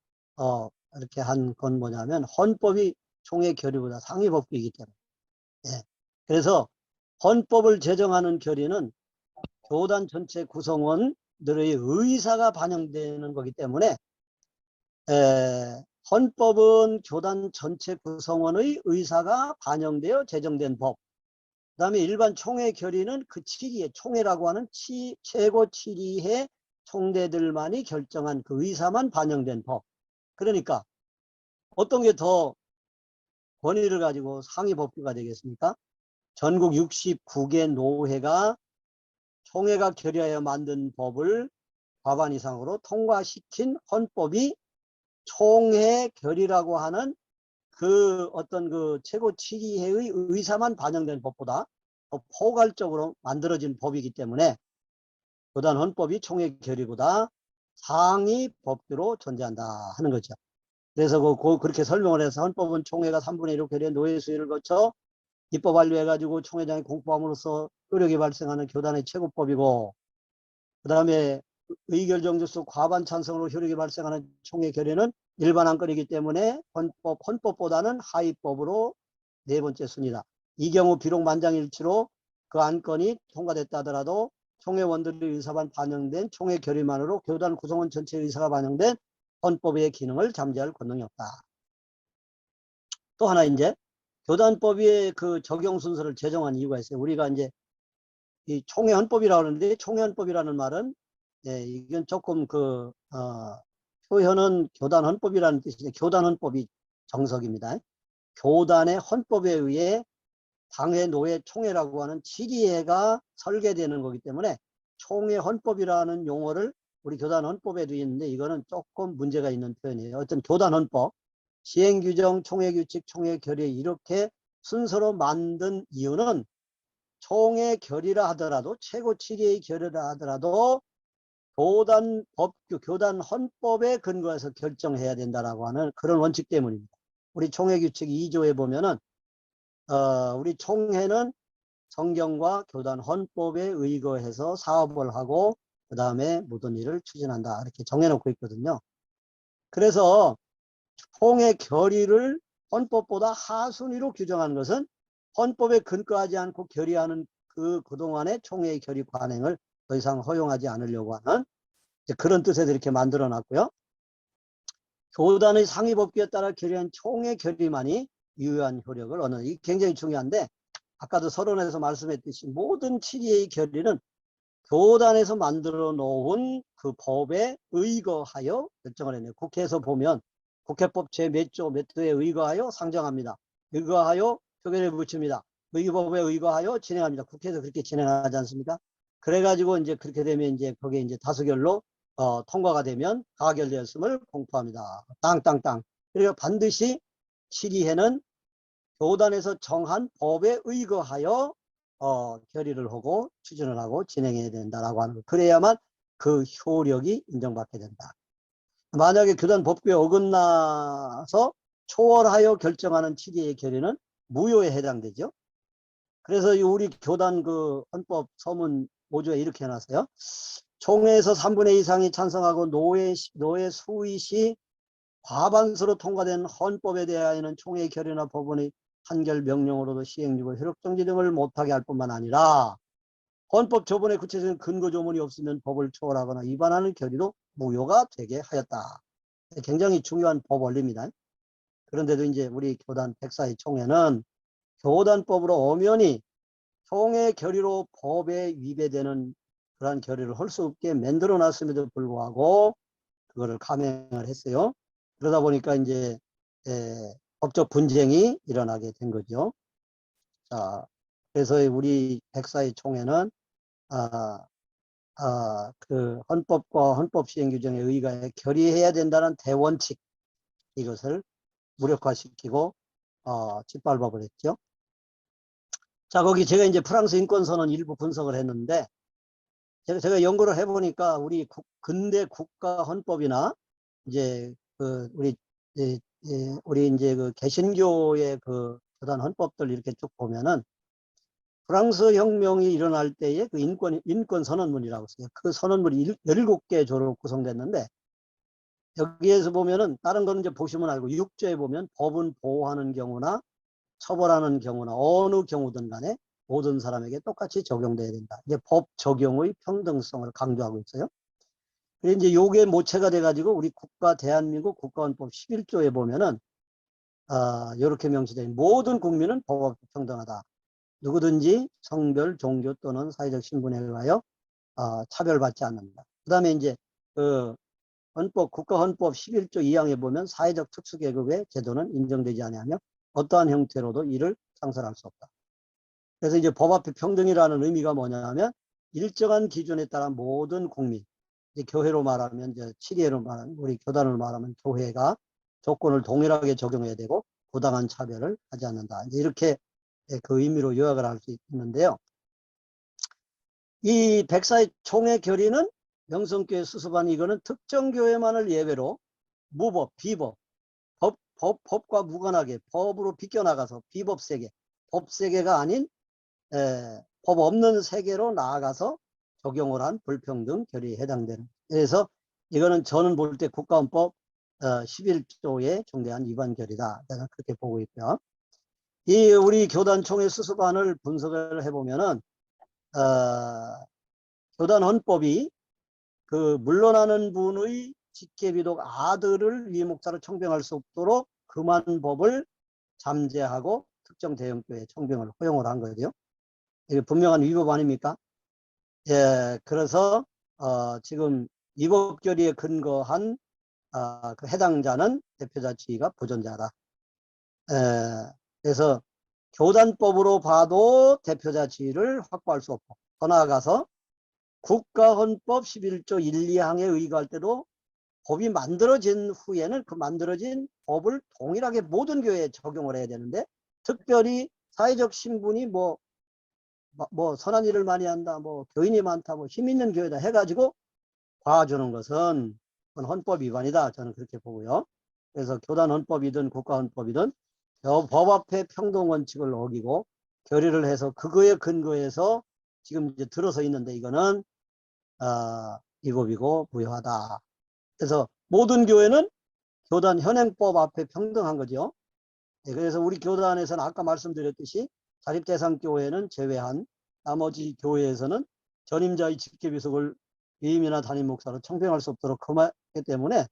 이렇게 한 건 뭐냐면 헌법이 총회 결의보다 상위 법규이기 때문에 그래서 헌법을 제정하는 결의는 교단 전체 구성원들의 의사가 반영되는 거기 때문에 헌법은 교단 전체 구성원의 의사가 반영되어 제정된 법. 그 다음에 일반 총회 결의는 그 치리회, 총회라고 하는 최고 치리회 총대들만이 결정한 그 의사만 반영된 법. 그러니까 어떤 게 더 권위를 가지고 상위 법규가 되겠습니까? 전국 69개 노회가 총회가 결의하여 만든 법을 과반 이상으로 통과시킨 헌법이 총회 결의라고 하는 그 어떤 그 최고 치리회의 의사만 반영된 법보다 더 포괄적으로 만들어진 법이기 때문에 교단 헌법이 총회 결의보다 상위 법규로 존재한다 하는 거죠. 그래서 그렇게 설명을 해서 헌법은 총회가 3분의 1로 결의해 노회 수의를 거쳐 입법 완료해가지고 총회장이 공포함으로써 효력이 발생하는 교단의 최고법이고, 그 다음에 의결정지수 과반 찬성으로 효력이 발생하는 총회 결의는 일반 안건이기 때문에 헌법보다는 하위법으로 네 번째 순위다. 이 경우 비록 만장일치로 그 안건이 통과됐다 하더라도 총회원들의 의사만 반영된 총회 결의만으로 교단 구성원 전체의 의사가 반영된 헌법의 기능을 잠재할 권능이 없다. 또 하나 이제 교단법의 그 적용 순서를 제정한 이유가 있어요. 우리가 이제 이 총회 헌법이라고 하는데 총회 헌법이라는 말은 이건 조금 표현은 교단 헌법이라는 뜻이죠. 교단 헌법이 정석입니다. 교단의 헌법에 의해 당회, 노회, 총회라고 하는 치리회가 설계되는 거기 때문에 총회 헌법이라는 용어를 우리 교단 헌법에도 있는데 이거는 조금 문제가 있는 표현이에요. 어떤 교단 헌법, 시행규정, 총회 규칙, 총회 결의 이렇게 순서로 만든 이유는 총회 결의라 하더라도 최고 치리의 결의라 하더라도 교단 법규, 교단 헌법에 근거해서 결정해야 된다라고 하는 그런 원칙 때문입니다. 우리 총회 규칙 2조에 보면은 우리 총회는 성경과 교단 헌법에 의거해서 사업을 하고 그 다음에 모든 일을 추진한다 이렇게 정해놓고 있거든요. 그래서 총회 결의를 헌법보다 하순위로 규정한 것은 헌법에 근거하지 않고 결의하는 그동안의 총회의 결의 관행을 더 이상 허용하지 않으려고 하는 그런 뜻에서 이렇게 만들어 놨고요. 교단의 상위 법규에 따라 결의한 총회 결의만이 유효한 효력을 얻는, 이게 굉장히 중요한데 아까도 서론에서 말씀했듯이 모든 치리의 결의는 교단에서 만들어 놓은 그 법에 의거하여 결정을 했네요. 국회에서 보면 국회법 제 몇 조에 의거하여 상정합니다. 의거하여 표결에 붙입니다. 의법에 의거하여 진행합니다. 국회에서 그렇게 진행하지 않습니까? 그래가지고 이제 그렇게 되면 이제 거기에 이제 다수결로 통과가 되면 가결되었음을 공포합니다. 땅땅땅. 그리고 반드시 치리회는 교단에서 정한 법에 의거하여 결의를 하고 추진을 하고 진행해야 된다라고 하는 거. 그래야만 그 효력이 인정받게 된다. 만약에 교단 법규에 어긋나서 초월하여 결정하는 치리의 결의는 무효에 해당되죠. 그래서 이 우리 교단 그 헌법 서문 5조에 이렇게 해놨어요. 총회에서 3분의 2 이상이 찬성하고 노회 수의 시 과반수로 통과된 헌법에 대하여는 총회의 결의나 법원의 판결 명령으로도 시행되고 효력정지 등을 못하게 할 뿐만 아니라 헌법 조문에 구체적인 근거 조문이 없으면 법을 초월하거나 위반하는 결의도 무효가 되게 하였다. 굉장히 중요한 법 원리입니다. 그런데도 이제 우리 교단 백사의 총회는 교단법으로 엄연히 총회 결의로 법에 위배되는 그러한 결의를 할 수 없게 만들어 놨음에도 불구하고 그거를 감행을 했어요. 그러다 보니까 이제 법적 분쟁이 일어나게 된 거죠. 자, 그래서 우리 백사의 총회는 그 헌법과 헌법 시행 규정에 의거해 결의해야 된다는 대원칙, 이것을 무력화시키고 짓밟아 버렸죠. 자, 거기 제가 이제 프랑스 인권선언 일부 분석을 했는데, 제가 연구를 해보니까 우리 근대 국가 헌법이나 이제 그 우리 이제 그 개신교의 그 교단 헌법들 이렇게 쭉 보면은 프랑스 혁명이 일어날 때에 그 인권 선언문이라고 써요. 그 선언문이 17개 조로 구성됐는데, 여기에서 보면은 다른 거는 이제 보시면 알고 6조에 보면 법은 보호하는 경우나 처벌하는 경우나 어느 경우든 간에 모든 사람에게 똑같이 적용돼야 된다. 이제 법 적용의 평등성을 강조하고 있어요. 그래서 이제 요게 모체가 돼가지고 우리 대한민국 국가헌법 11조에 보면은 이렇게 명시된 모든 국민은 법 앞에 평등하다. 누구든지 성별, 종교 또는 사회적 신분에 의하여 차별받지 않는다. 그 다음에 이제 그 국가헌법 11조 2항에 보면 사회적 특수계급의 제도는 인정되지 아니하며 어떠한 형태로도 이를 상설할 수 없다. 그래서 이제 법 앞에 평등이라는 의미가 뭐냐면 일정한 기준에 따라 모든 국민, 이제 교회로 말하면 이제 치리회로 말하면 우리 교단으로 말하면 교회가 조건을 동일하게 적용해야 되고 부당한 차별을 하지 않는다. 이제 이렇게 그 의미로 요약을 할 수 있는데요. 이 백사의 총회 결의는 명성교회 수습안 이거는 특정 교회만을 예외로 무법, 비법, 법과 무관하게 법으로 비껴나가서 비법 세계, 법 세계가 아닌 법 없는 세계로 나아가서 적용을 한 불평등 결의에 해당되는. 그래서 이거는 저는 볼 때 국가헌법 11조의 중대한 위반 결의다. 내가 그렇게 보고 있고요. 이 우리 교단 총회 수습안을 분석을 해보면은 교단 헌법이 그 물러나는 분의 직계비독 아들을 위목사로 청병할 수 없도록 금한 법을 잠재하고 특정 대형교회 청병을 허용을 한 거죠. 이게 분명한 위법 아닙니까? 예, 그래서 지금 위법 결의에 근거한 그 해당자는 대표자 지위가 보존자다. 그래서 교단법으로 봐도 대표자 지위를 확보할 수 없고, 더 나아가서 국가헌법 11조 1, 2항에 의거할 때도 법이 만들어진 후에는 그 만들어진 법을 동일하게 모든 교회에 적용을 해야 되는데, 특별히 사회적 신분이 뭐 선한 일을 많이 한다, 뭐 교인이 많다, 뭐 힘 있는 교회다 해가지고 봐주는 것은 헌법 위반이다. 저는 그렇게 보고요. 그래서 교단 헌법이든 국가 헌법이든 법 앞에 평등 원칙을 어기고 결의를 해서 그거에 근거해서 지금 이제 들어서 있는데, 이거는 위법이고 무효하다. 그래서 모든 교회는 교단 현행법 앞에 평등한 거죠. 네, 그래서 우리 교단에서는 아까 말씀드렸듯이 자립대상 교회는 제외한 나머지 교회에서는 전임자의 직계비속을 위임이나 담임 목사로 청병할 수 없도록 금하기 때문에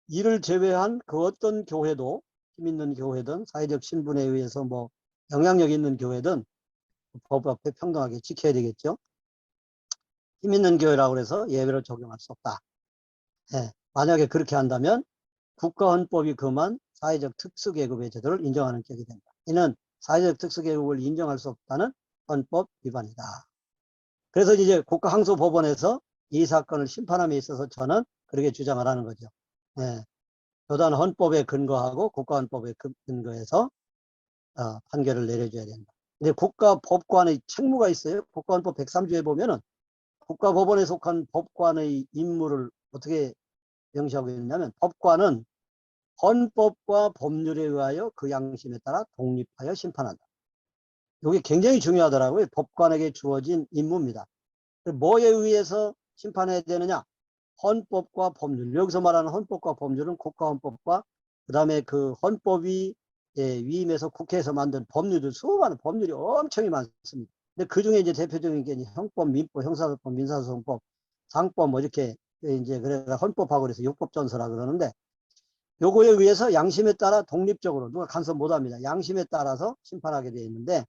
이를 제외한 그 어떤 교회도 힘 있는 교회든 사회적 신분에 의해서 뭐 영향력 있는 교회든 법 앞에 평등하게 지켜야 되겠죠. 힘 있는 교회라고 해서 예외로 적용할 수 없다. 네, 만약에 그렇게 한다면 국가헌법이 금한 사회적 특수계급의 제도를 인정하는 격이 된다. 이는 사회적 특수계급을 인정할 수 없다는 헌법 위반이다. 그래서 이제 국가항소법원에서 이 사건을 심판함에 있어서 저는 그렇게 주장을 하는 거죠. 네, 교단 헌법에 근거하고 국가헌법에 근거해서 판결을 내려줘야 된다. 근데 국가법관의 책무가 있어요. 국가헌법 103조에 보면은 국가법원에 속한 법관의 임무를 어떻게 명시하고 있냐면, 법관은 헌법과 법률에 의하여 그 양심에 따라 독립하여 심판한다. 이게 굉장히 중요하더라고요. 법관에게 주어진 임무입니다. 뭐에 의해서 심판해야 되느냐? 헌법과 법률. 여기서 말하는 헌법과 법률은 국가헌법과 그다음에 그 헌법이 위임해서 국회에서 만든 법률들, 수많은 법률이 엄청이 많습니다. 근데 그 중에 이제 대표적인 게 형법, 민법, 형사소송법, 민사소송법, 상법 뭐 이렇게 이제 그래가 헌법하고 그래서 육법전서라 그러는데 요거에 의해서 양심에 따라 독립적으로 누가 간섭 못합니다. 양심에 따라서 심판하게 되어 있는데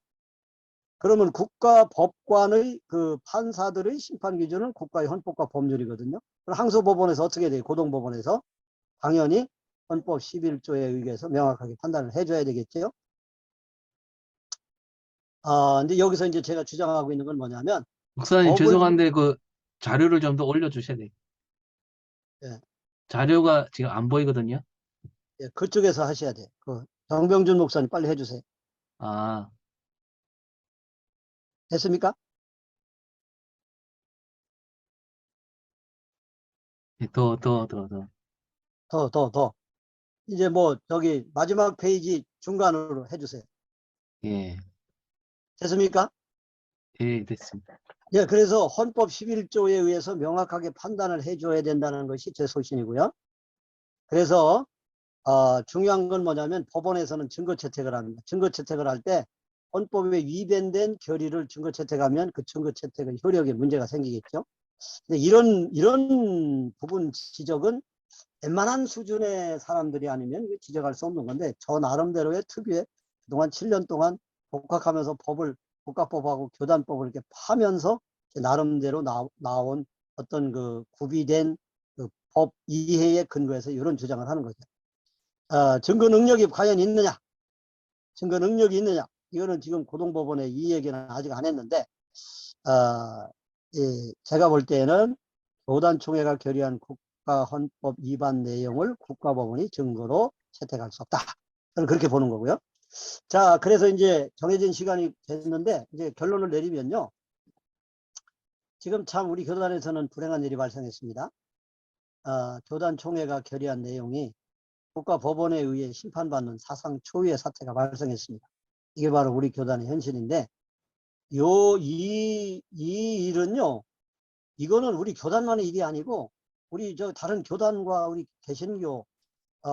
그러면 국가법관의 그 판사들의 심판 기준은 국가의 헌법과 법률이거든요. 그럼 항소법원에서 어떻게 돼요? 고등법원에서 당연히 헌법 11조에 의해서 명확하게 판단을 해줘야 되겠죠. 근데 여기서 이제 제가 주장하고 있는 건 뭐냐면 목사님 법을 죄송한데 그 자료를 좀 더 올려주셔야 돼요. 예, 자료가 지금 안 보이거든요. 예, 그쪽에서 하셔야 돼요. 그 정병준 목사님 빨리 해주세요. 아, 됐습니까? 네, 더. 더. 이제 뭐 저기 마지막 페이지 중간으로 해주세요. 예, 됐습니까? 예, 됐습니다. 예, 그래서 헌법 11조에 의해서 명확하게 판단을 해줘야 된다는 것이 제 소신이고요. 그래서 중요한 건 뭐냐면 법원에서는 증거 채택을 합니다. 증거 채택을 할 때 헌법에 위반된 결의를 증거 채택하면 그 증거 채택의 효력에 문제가 생기겠죠. 근데 이런 부분 지적은 웬만한 수준의 사람들이 아니면 지적할 수 없는 건데 저 나름대로의 특유의 그동안 7년 동안 복학하면서 국가법하고 교단법을 이렇게 파면서 나름대로 나온 어떤 그 구비된 그 법 이해에 근거해서 이런 주장을 하는 거죠. 증거 능력이 과연 있느냐? 증거 능력이 있느냐? 이거는 지금 고등법원에 이 얘기는 아직 안 했는데, 제가 볼 때는 교단총회가 결의한 국가헌법 위반 내용을 국가법원이 증거로 채택할 수 없다. 저는 그렇게 보는 거고요. 자, 그래서 이제 정해진 시간이 됐는데, 이제 결론을 내리면요. 지금 참 우리 교단에서는 불행한 일이 발생했습니다. 교단총회가 결의한 내용이 국가법원에 의해 심판받는 사상 초유의 사태가 발생했습니다. 이게 바로 우리 교단의 현실인데, 이 일은요, 이거는 우리 교단만의 일이 아니고, 우리 다른 교단과 우리 개신교,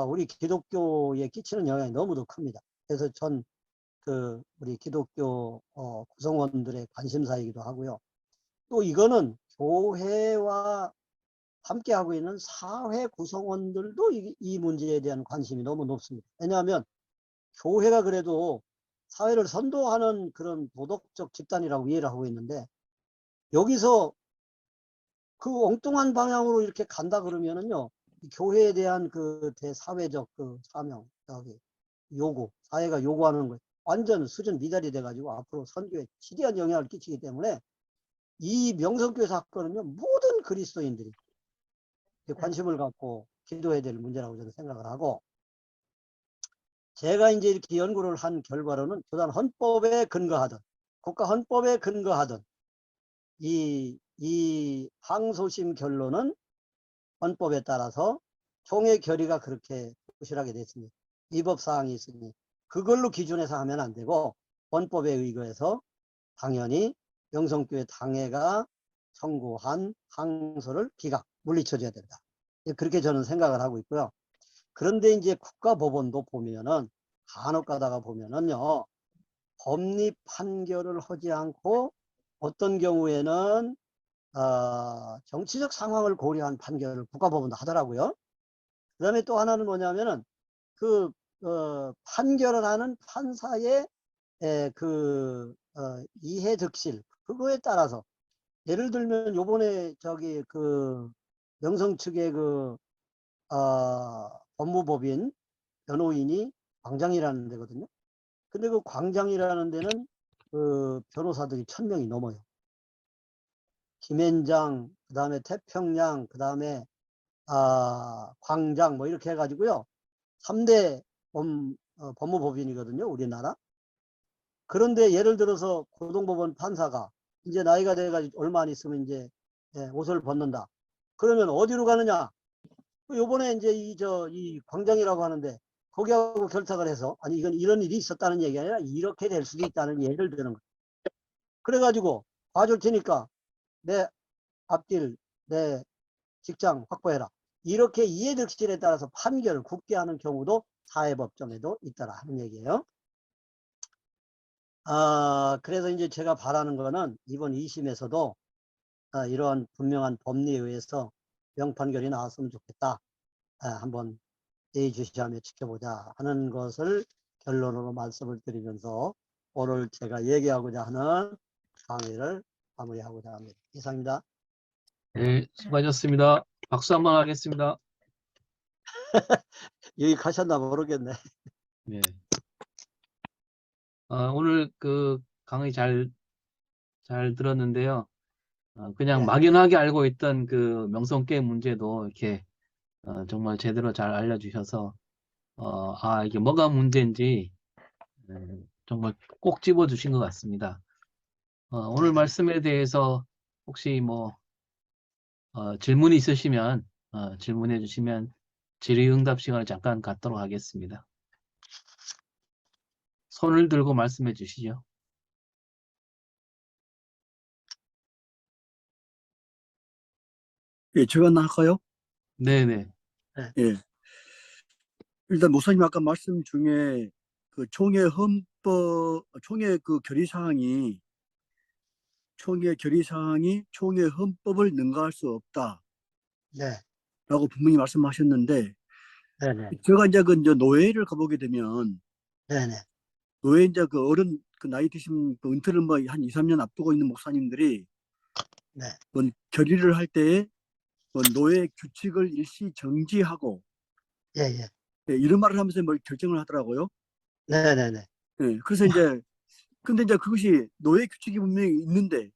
우리 기독교에 끼치는 영향이 너무도 큽니다. 그래서 우리 기독교, 구성원들의 관심사이기도 하고요. 또 이거는 교회와 함께하고 있는 사회 구성원들도 이 문제에 대한 관심이 너무 높습니다. 왜냐하면 교회가 그래도 사회를 선도하는 그런 도덕적 집단이라고 이해를 하고 있는데 여기서 그 엉뚱한 방향으로 이렇게 간다 그러면은요, 교회에 대한 그 대사회적 그 사명, 요구, 사회가 요구하는 거 완전 수준 미달이 돼가지고 앞으로 선교에 지대한 영향을 끼치기 때문에 이 명성교회 사건은요, 모든 그리스도인들이 관심을 갖고 기도해야 될 문제라고 저는 생각을 하고, 제가 이제 이렇게 연구를 한 결과로는 교단 헌법에 근거하든 국가 헌법에 근거하든 이 항소심 결론은 헌법에 따라서 총회 결의가 그렇게 부실하게 됐습니다. 위법 사항이 있으니 그걸로 기준해서 하면 안 되고 헌법에 의거해서 당연히 명성교회 당회가 청구한 항소를 기각 물리쳐줘야 된다. 그렇게 저는 생각을 하고 있고요. 그런데 이제 국가법원도 보면은 간혹 가다가 보면은요, 법리 판결을 하지 않고 어떤 경우에는 정치적 상황을 고려한 판결을 국가법원도 하더라고요. 그 다음에 또 하나는 뭐냐면은 판결을 하는 판사의 이해 득실 그거에 따라서 예를 들면 요번에 명성 측의 법무법인 변호인이 광장이라는 데거든요. 근데 그 광장이라는 데는 그 변호사들이 1000명이 넘어요. 김앤장, 그 다음에 태평양, 그 다음에 광장 뭐 이렇게 해가지고요. 3대 법무법인이거든요. 우리나라. 그런데 예를 들어서 고등법원 판사가 이제 나이가 돼가지고 얼마 안 있으면 이제 옷을 벗는다. 그러면 어디로 가느냐? 요번에 이제 이 광장이라고 하는데 포기하고 결탁을 해서 아니 이건 이런 일이 있었다는 얘기가 아니라 이렇게 될 수도 있다는 예를 드는 거예요. 그래가지고 봐줄 테니까 내 앞길 내 직장 확보해라. 이렇게 이해득실에 따라서 판결을 굳게 하는 경우도 사회법정에도 있더라 하는 얘기예요. 그래서 이제 제가 바라는 거는 이번 2심에서도 이러한 분명한 법리에 의해서 명판결이 나왔으면 좋겠다. 한번 예의주시하며 지켜보자 하는 것을 결론으로 말씀을 드리면서 오늘 제가 얘기하고자 하는 강의를 마무리하고자 합니다. 이상입니다. 네, 수고하셨습니다. 박수 한번 하겠습니다. 유익하셨나 모르겠네. 네. 오늘 그 강의 잘 들었는데요. 그냥 네. 막연하게 알고 있던 그 명성게임 문제도 이렇게 정말 제대로 잘 알려주셔서 이게 뭐가 문제인지 정말 꼭 집어주신 것 같습니다. 오늘 말씀에 대해서 혹시 뭐 질문이 있으시면 질문해 주시면 질의응답 시간을 잠깐 갖도록 하겠습니다. 손을 들고 말씀해 주시죠. 예, 제가 하나 할까요? 네네. 예. 일단 목사님 아까 말씀 중에 그 총회 그 결의사항이 총회 헌법을 능가할 수 없다라고 네. 분명히 말씀하셨는데, 네네. 제가 이제 이제 노회를 가보게 되면 네네. 노회 이제 그 어른 그 나이 드신 그 은퇴를 뭐 한 2, 3년 앞두고 있는 목사님들이 네. 결의를 할 때에 노회 규칙을 일시 정지하고 예, 예. 예, 이런 말을 하면서 뭘 결정을 하더라고요. 네네네. 예, 그래서 이제 근데 이제 그것이 노예 규칙이 분명히 있는데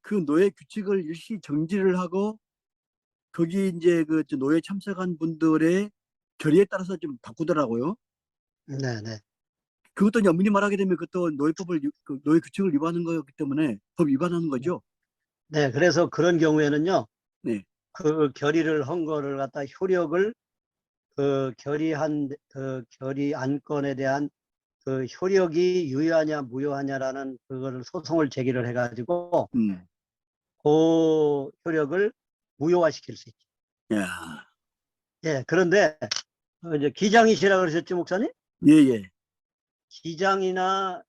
그 노예 규칙을 일시 정지를 하고 거기 이제 그 노예 참석한 분들의 결의에 따라서 좀 바꾸더라고요. 네네. 그것도 이제 엄밀히 말하게 되면 그것도 노예 규칙을 위반하는 거였기 때문에 법 위반하는 거죠. 네. 그래서 그런 경우에는요, 네, 그 결의를 한 거를 갖다 효력을 그 결의 안건에 대한 그 효력이 유효하냐 무효하냐라는 그거를 소송을 제기를 해가지고 음, 그 효력을 무효화시킬 수 있죠. 야, 예. 그런데 이제 기장이시라 그러셨죠, 목사님? 예, 예, 기장이나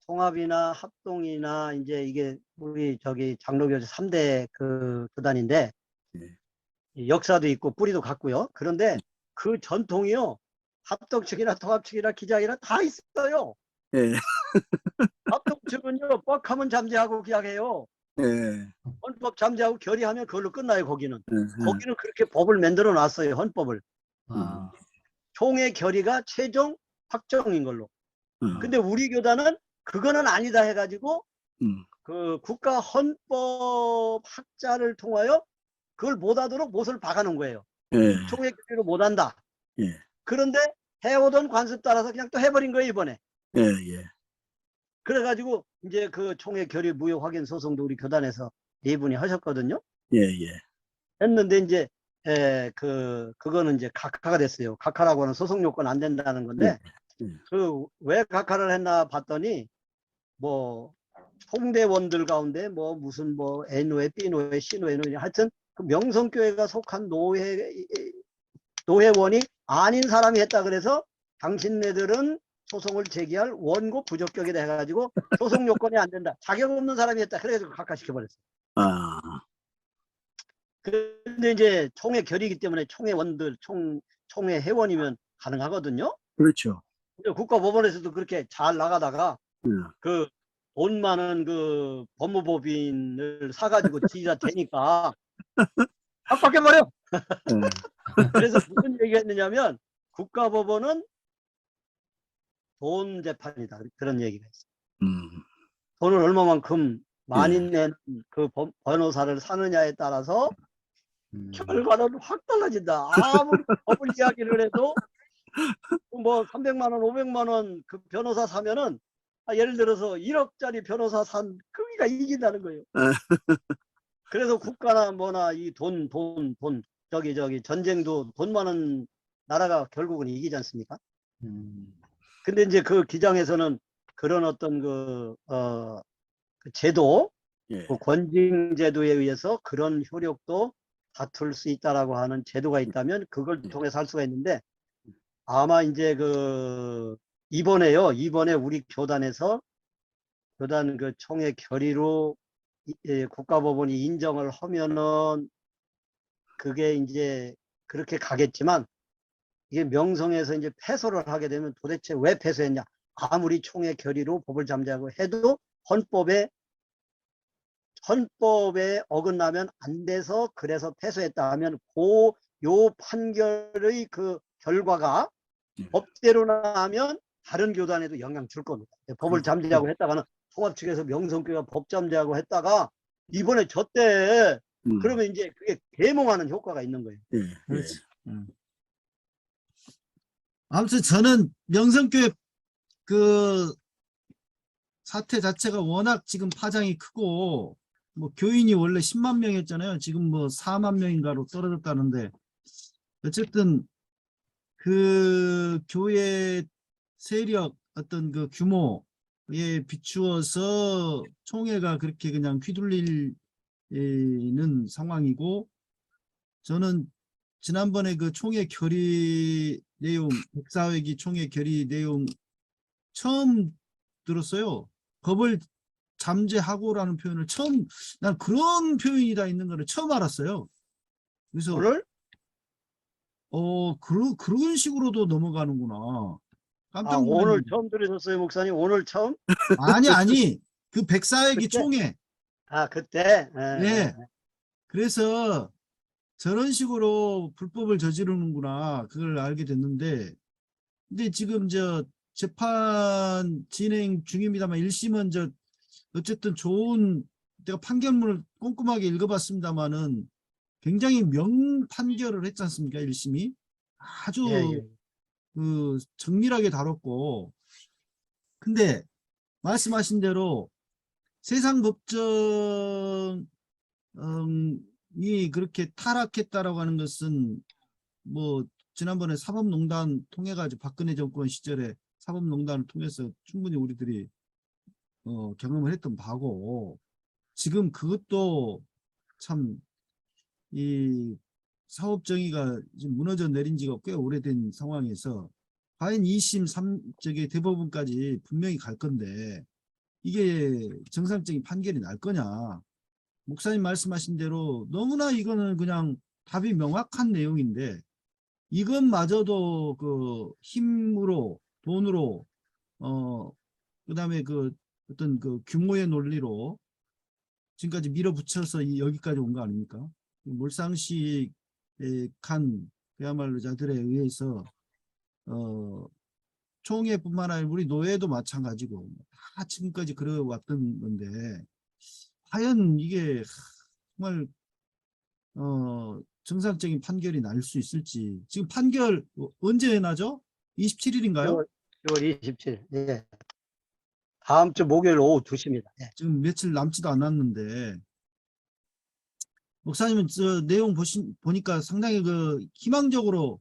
통합이나 합동이나 이제 이게 우리 저기 장로교제 3대 그 교단인데 예, 역사도 있고 뿌리도 같고요. 그런데 그 전통이요. 합동 측이나 통합 측이나 기장이나 다 있어요. 예, 합동 측은요. 뻑하면 잠재하고 기약해요. 예, 헌법 잠재하고 결의하면 그걸로 끝나요. 거기는. 예, 거기는 그렇게 법을 만들어 놨어요. 헌법을. 아, 총회 결의가 최종 확정인 걸로. 근데 음, 우리 교단은 그거는 아니다 해가지고 음, 그 국가 헌법 학자를 통하여 그걸 못하도록 못을 박아놓은 거예요. 예, 총회 결의로 못한다. 예, 그런데 해오던 관습 따라서 그냥 또 해버린 거예요, 이번에. 예, 예, 그래가지고 이제 그 총회 결의 무효 확인 소송도 우리 교단에서 4분이 하셨거든요. 예, 예, 했는데 이제 그거는 이제 각하가 됐어요. 각하라고 하는 소송 요건 안 된다는 건데 예, 그 왜 각하를 했나 봤더니 뭐 총대원들 가운데 뭐 무슨 뭐 N노회, B노회, C노회 하여튼 그 명성교회가 속한 노회원이 아닌 사람이 했다 그래서 당신네들은 소송을 제기할 원고 부적격이다 해가지고 소송 요건이 안 된다. 자격 없는 사람이 했다. 그래가지고 각하시켜버렸어요. 아, 근데 이제 총회 결의이기 때문에 총회원들, 총회 회원이면 가능하거든요. 그렇죠. 근데 국가법원에서도 그렇게 잘 나가다가 예, 그 돈 많은 그 법무법인을 사가지고 지가 되니까 확 바뀌어버려. 예, 그래서 무슨 얘기가 있느냐면 국가법원은 돈 재판이다. 그런 얘기가 있어요. 음, 돈을 얼마만큼 많이 예, 낸 그 변호사를 사느냐에 따라서 결과는 확 달라진다. 아무리 법을 이야기를 해도 뭐 300만 원, 500만 원 그 변호사 사면은 예를 들어서 1억짜리 변호사 산 그기가 이긴다는 거예요. 그래서 국가나 뭐나 이 돈 저기 전쟁도 돈 많은 나라가 결국은 이기지 않습니까? 근데 이제 그 기장에서는 그런 어떤 그 제도, 예. 그 권징 제도에 의해서 그런 효력도 다툴 수 있다라고 하는 제도가 있다면 그걸 예. 통해서 할 수가 있는데, 아마 이제 이번에 우리 교단에서 교단 그 총회 결의로 국가법원이 인정을 하면은 그게 이제 그렇게 가겠지만, 이게 명성에서 이제 패소를 하게 되면 도대체 왜 패소했냐? 아무리 총회 결의로 법을 잠재하고 해도 헌법에 어긋나면 안 돼서 그래서 패소했다 하면 요 판결의 그 결과가 예. 법대로 나면 다른 교단에도 영향 줄 겁니다. 법을 잠재하고 했다가는 통합 측에서 명성교회가 법 잠재하고 했다가 이번에 졌대. 그러면 이제 그게 계몽하는 효과가 있는 거예요. 예. 예. 그렇지. 아무튼 저는 명성교회 그 사태 자체가 워낙 지금 파장이 크고, 뭐 교인이 원래 10만 명이었잖아요. 지금 뭐 4만 명인가로 떨어졌다는데, 어쨌든 그 교회 세력 어떤 그 규모에 비추어서 총회가 그렇게 그냥 휘둘리는 상황이고, 저는 지난번에 그 총회 결의 내용, 백사회기 총회 결의 내용 처음 들었어요. 법을 잠재하고라는 표현을 난 그런 표현이 다 있는 거를 처음 알았어요. 그래서 오늘 그런 식으로도 넘어가는구나. 깜짝 오늘 놀랐는데. 처음 들으셨어요, 목사님? 오늘 처음? 아니, 그 백사회기 그때? 총회. 그때? 예. 그래서 저런 식으로 불법을 저지르는구나. 그걸 알게 됐는데, 근데 지금 재판 진행 중입니다만 1심은 어쨌든 내가 판결문을 꼼꼼하게 읽어봤습니다만은 굉장히 명판결을 했지 않습니까? 1심이 아주 그 정밀하게 다뤘고, 근데 말씀하신 대로 세상 법정이 그렇게 타락했다라고 하는 것은 뭐 지난번에 사법농단 통해가지고 박근혜 정권 시절에 사법농단을 통해서 충분히 우리들이 경험을 했던 바고, 지금 그것도 참 이 사법정의가 지금 무너져 내린 지가 꽤 오래된 상황에서 과연 2심, 저기 대법원까지 분명히 갈 건데 이게 정상적인 판결이 날 거냐. 목사님 말씀하신 대로 너무나 이거는 그냥 답이 명확한 내용인데 이것마저도 그 힘으로 돈으로 그다음에 그 어떤 그 규모의 논리로 지금까지 밀어붙여서 여기까지 온 거 아닙니까? 몰상식한 그야말로 자들에 의해서 총회뿐만 아니라 우리 노예도 마찬가지고 다 지금까지 그래왔던 건데 과연 이게 정말 정상적인 판결이 날 수 있을지. 지금 판결 언제 나죠? 27일인가요? 10월 27일. 예. 다음 주 목요일 오후 2시입니다. 예. 지금 며칠 남지도 않았는데 목사님은 내용 보니까 상당히 그 희망적으로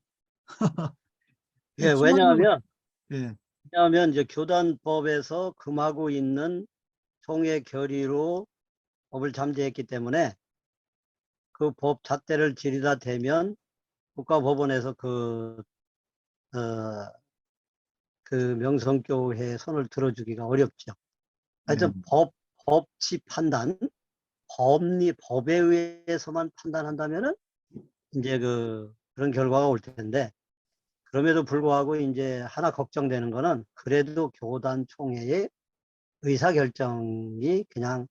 예, 왜냐하면 예. 이제 교단법에서 금하고 있는 총회 결의로 법을 잠재했기 때문에 그 법 잣대를 들이다 대면 국가법원에서 그 명성교회에 손을 들어주기가 어렵죠. 하여튼 법치 판단, 법에 의해서만 판단한다면은 이제 그런 결과가 올 텐데, 그럼에도 불구하고 이제 하나 걱정되는 거는 그래도 교단 총회의 의사결정이 그냥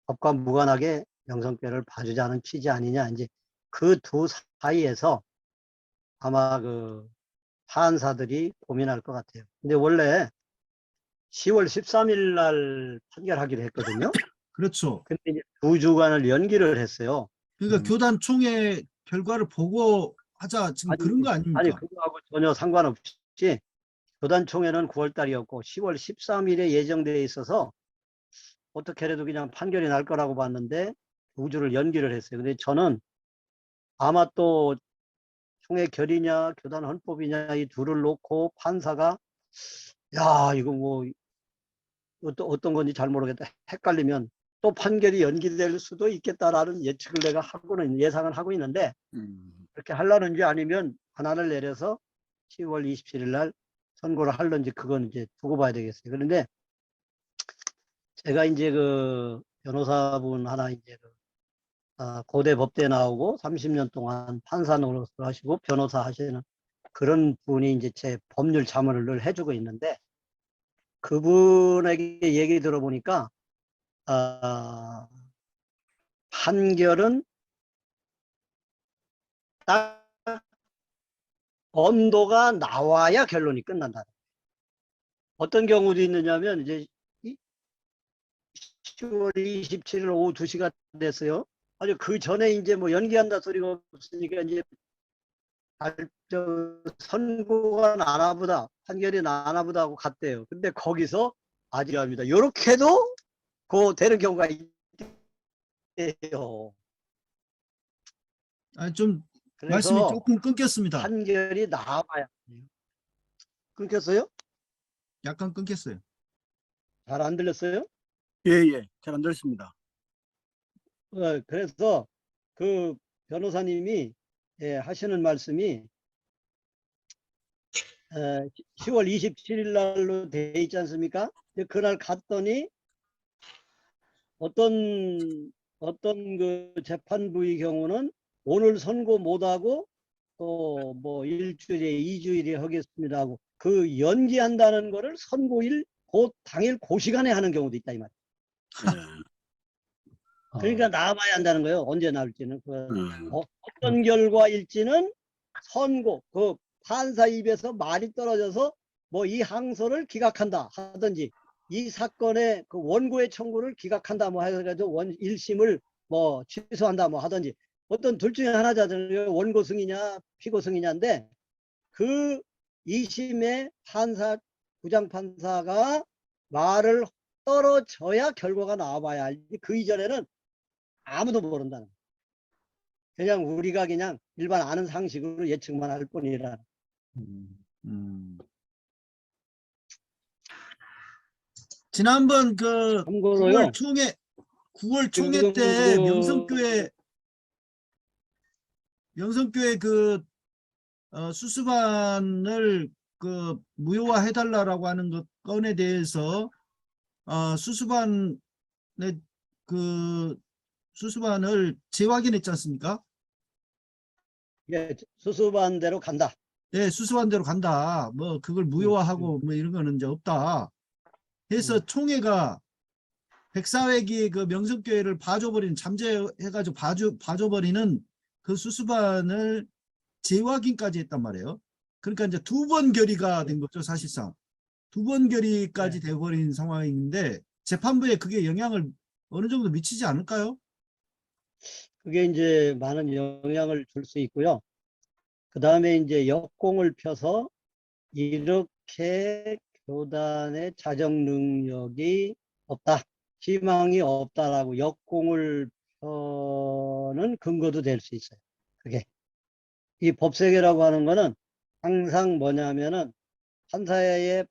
법과 무관하게 명성교회를 봐주자는 취지 아니냐. 이제 그 두 사이에서 아마 판사들이 고민할 것 같아요. 근데 원래 10월 13일 날 판결하기로 했거든요. 그렇죠. 근데 이제 2주간을 연기를 했어요. 그러니까 교단 총회 결과를 보고 하자 지금 그런 거 아닙니까? 그거하고 전혀 상관없이 교단 총회는 9월 달이었고 10월 13일에 예정되어 있어서 어떻게라도 그냥 판결이 날 거라고 봤는데 2주를 연기를 했어요. 근데 저는 아마 또 총회 결의냐 교단 헌법이냐 이 둘을 놓고 판사가 야 이거 뭐 어떤 건지 잘 모르겠다 헷갈리면 또 판결이 연기될 수도 있겠다라는 예측을 내가 하고는 예상을 하고 있는데 그렇게 하려는지 아니면 하나를 내려서 10월 27일 날 선고를 하려는지 그건 이제 두고 봐야 되겠어요. 그런데 제가 이제 그 변호사분 하나 이제 고대 법대 나오고 30년 동안 판사 노릇을 하시고 변호사 하시는 그런 분이 이제 제 법률 자문을 늘 해주고 있는데 그분에게 얘기 들어보니까 판결은 딱 언도가 나와야 결론이 끝난다. 어떤 경우도 있느냐면 이제 10월 27일 오후 2시가 됐어요. 아주 그 전에 이제 뭐 연기한다 소리가 없으니까 이제 선고가 나나보다 판결이 나나보다 하고 갔대요. 근데 거기서 아직합니다. 이렇게도 되는 경우가 있대요. 좀 말씀이 그래서 조금 끊겼습니다. 판결이 나와야 끊겼어요? 약간 끊겼어요. 잘 안 들렸어요? 예, 잘 안 들었습니다. 그래서 그 변호사님이 하시는 말씀이 10월 27일 날로 돼 있지 않습니까? 그날 갔더니 어떤 그 재판부의 경우는 오늘 선고 못하고 또 뭐 일주일에 2주일에 하겠습니다 하고 그 연기한다는 거를 선고일 당일 그 시간에 하는 경우도 있다 이 말이에요. 그러니까 나와야 한다는 거예요. 언제 나올지는. 어떤 결과일지는 선고, 그 판사 입에서 말이 떨어져서 뭐 이 항소를 기각한다 하든지 이 사건의 그 원고의 청구를 기각한다 뭐 해가지고 1심을 뭐 취소한다 뭐 하든지 어떤 둘 중에 하나잖아요. 원고 승이냐 피고 승이냐인데 그 2심의 판사, 부장판사가 말을 떨어져야 결과가 나와봐야 알지. 그 이전에는 아무도 모른다는 거예요. 그냥 우리가 그냥 일반 아는 상식으로 예측만 할 뿐이라. 지난번 그 참고로요. 9월 총회 때 명성교회 그 수수반을 그 무효화 해달라고 하는 것 건에 대해서 수수반의 그 수수반을 재확인했지 않습니까? 예, 수수반대로 간다. 네, 수수반대로 간다. 뭐 그걸 무효화하고 뭐 이런 거는 이제 없다. 해서 총회가 백사회기 그 명성교회를 잠재해가지고 봐줘버리는 그 수수반을 재확인까지 했단 말이에요. 그러니까 이제 2번 결의가 된 거죠, 사실상. 2번 결의까지 돼버린 상황인데 재판부에 그게 영향을 어느 정도 미치지 않을까요? 그게 이제 많은 영향을 줄 수 있고요. 그 다음에 이제 역공을 펴서 이렇게 교단의 자정 능력이 없다, 희망이 없다라고 역공을 펴는 근거도 될 수 있어요. 그게 이 법세계라고 하는 거는 항상 뭐냐면은 판사의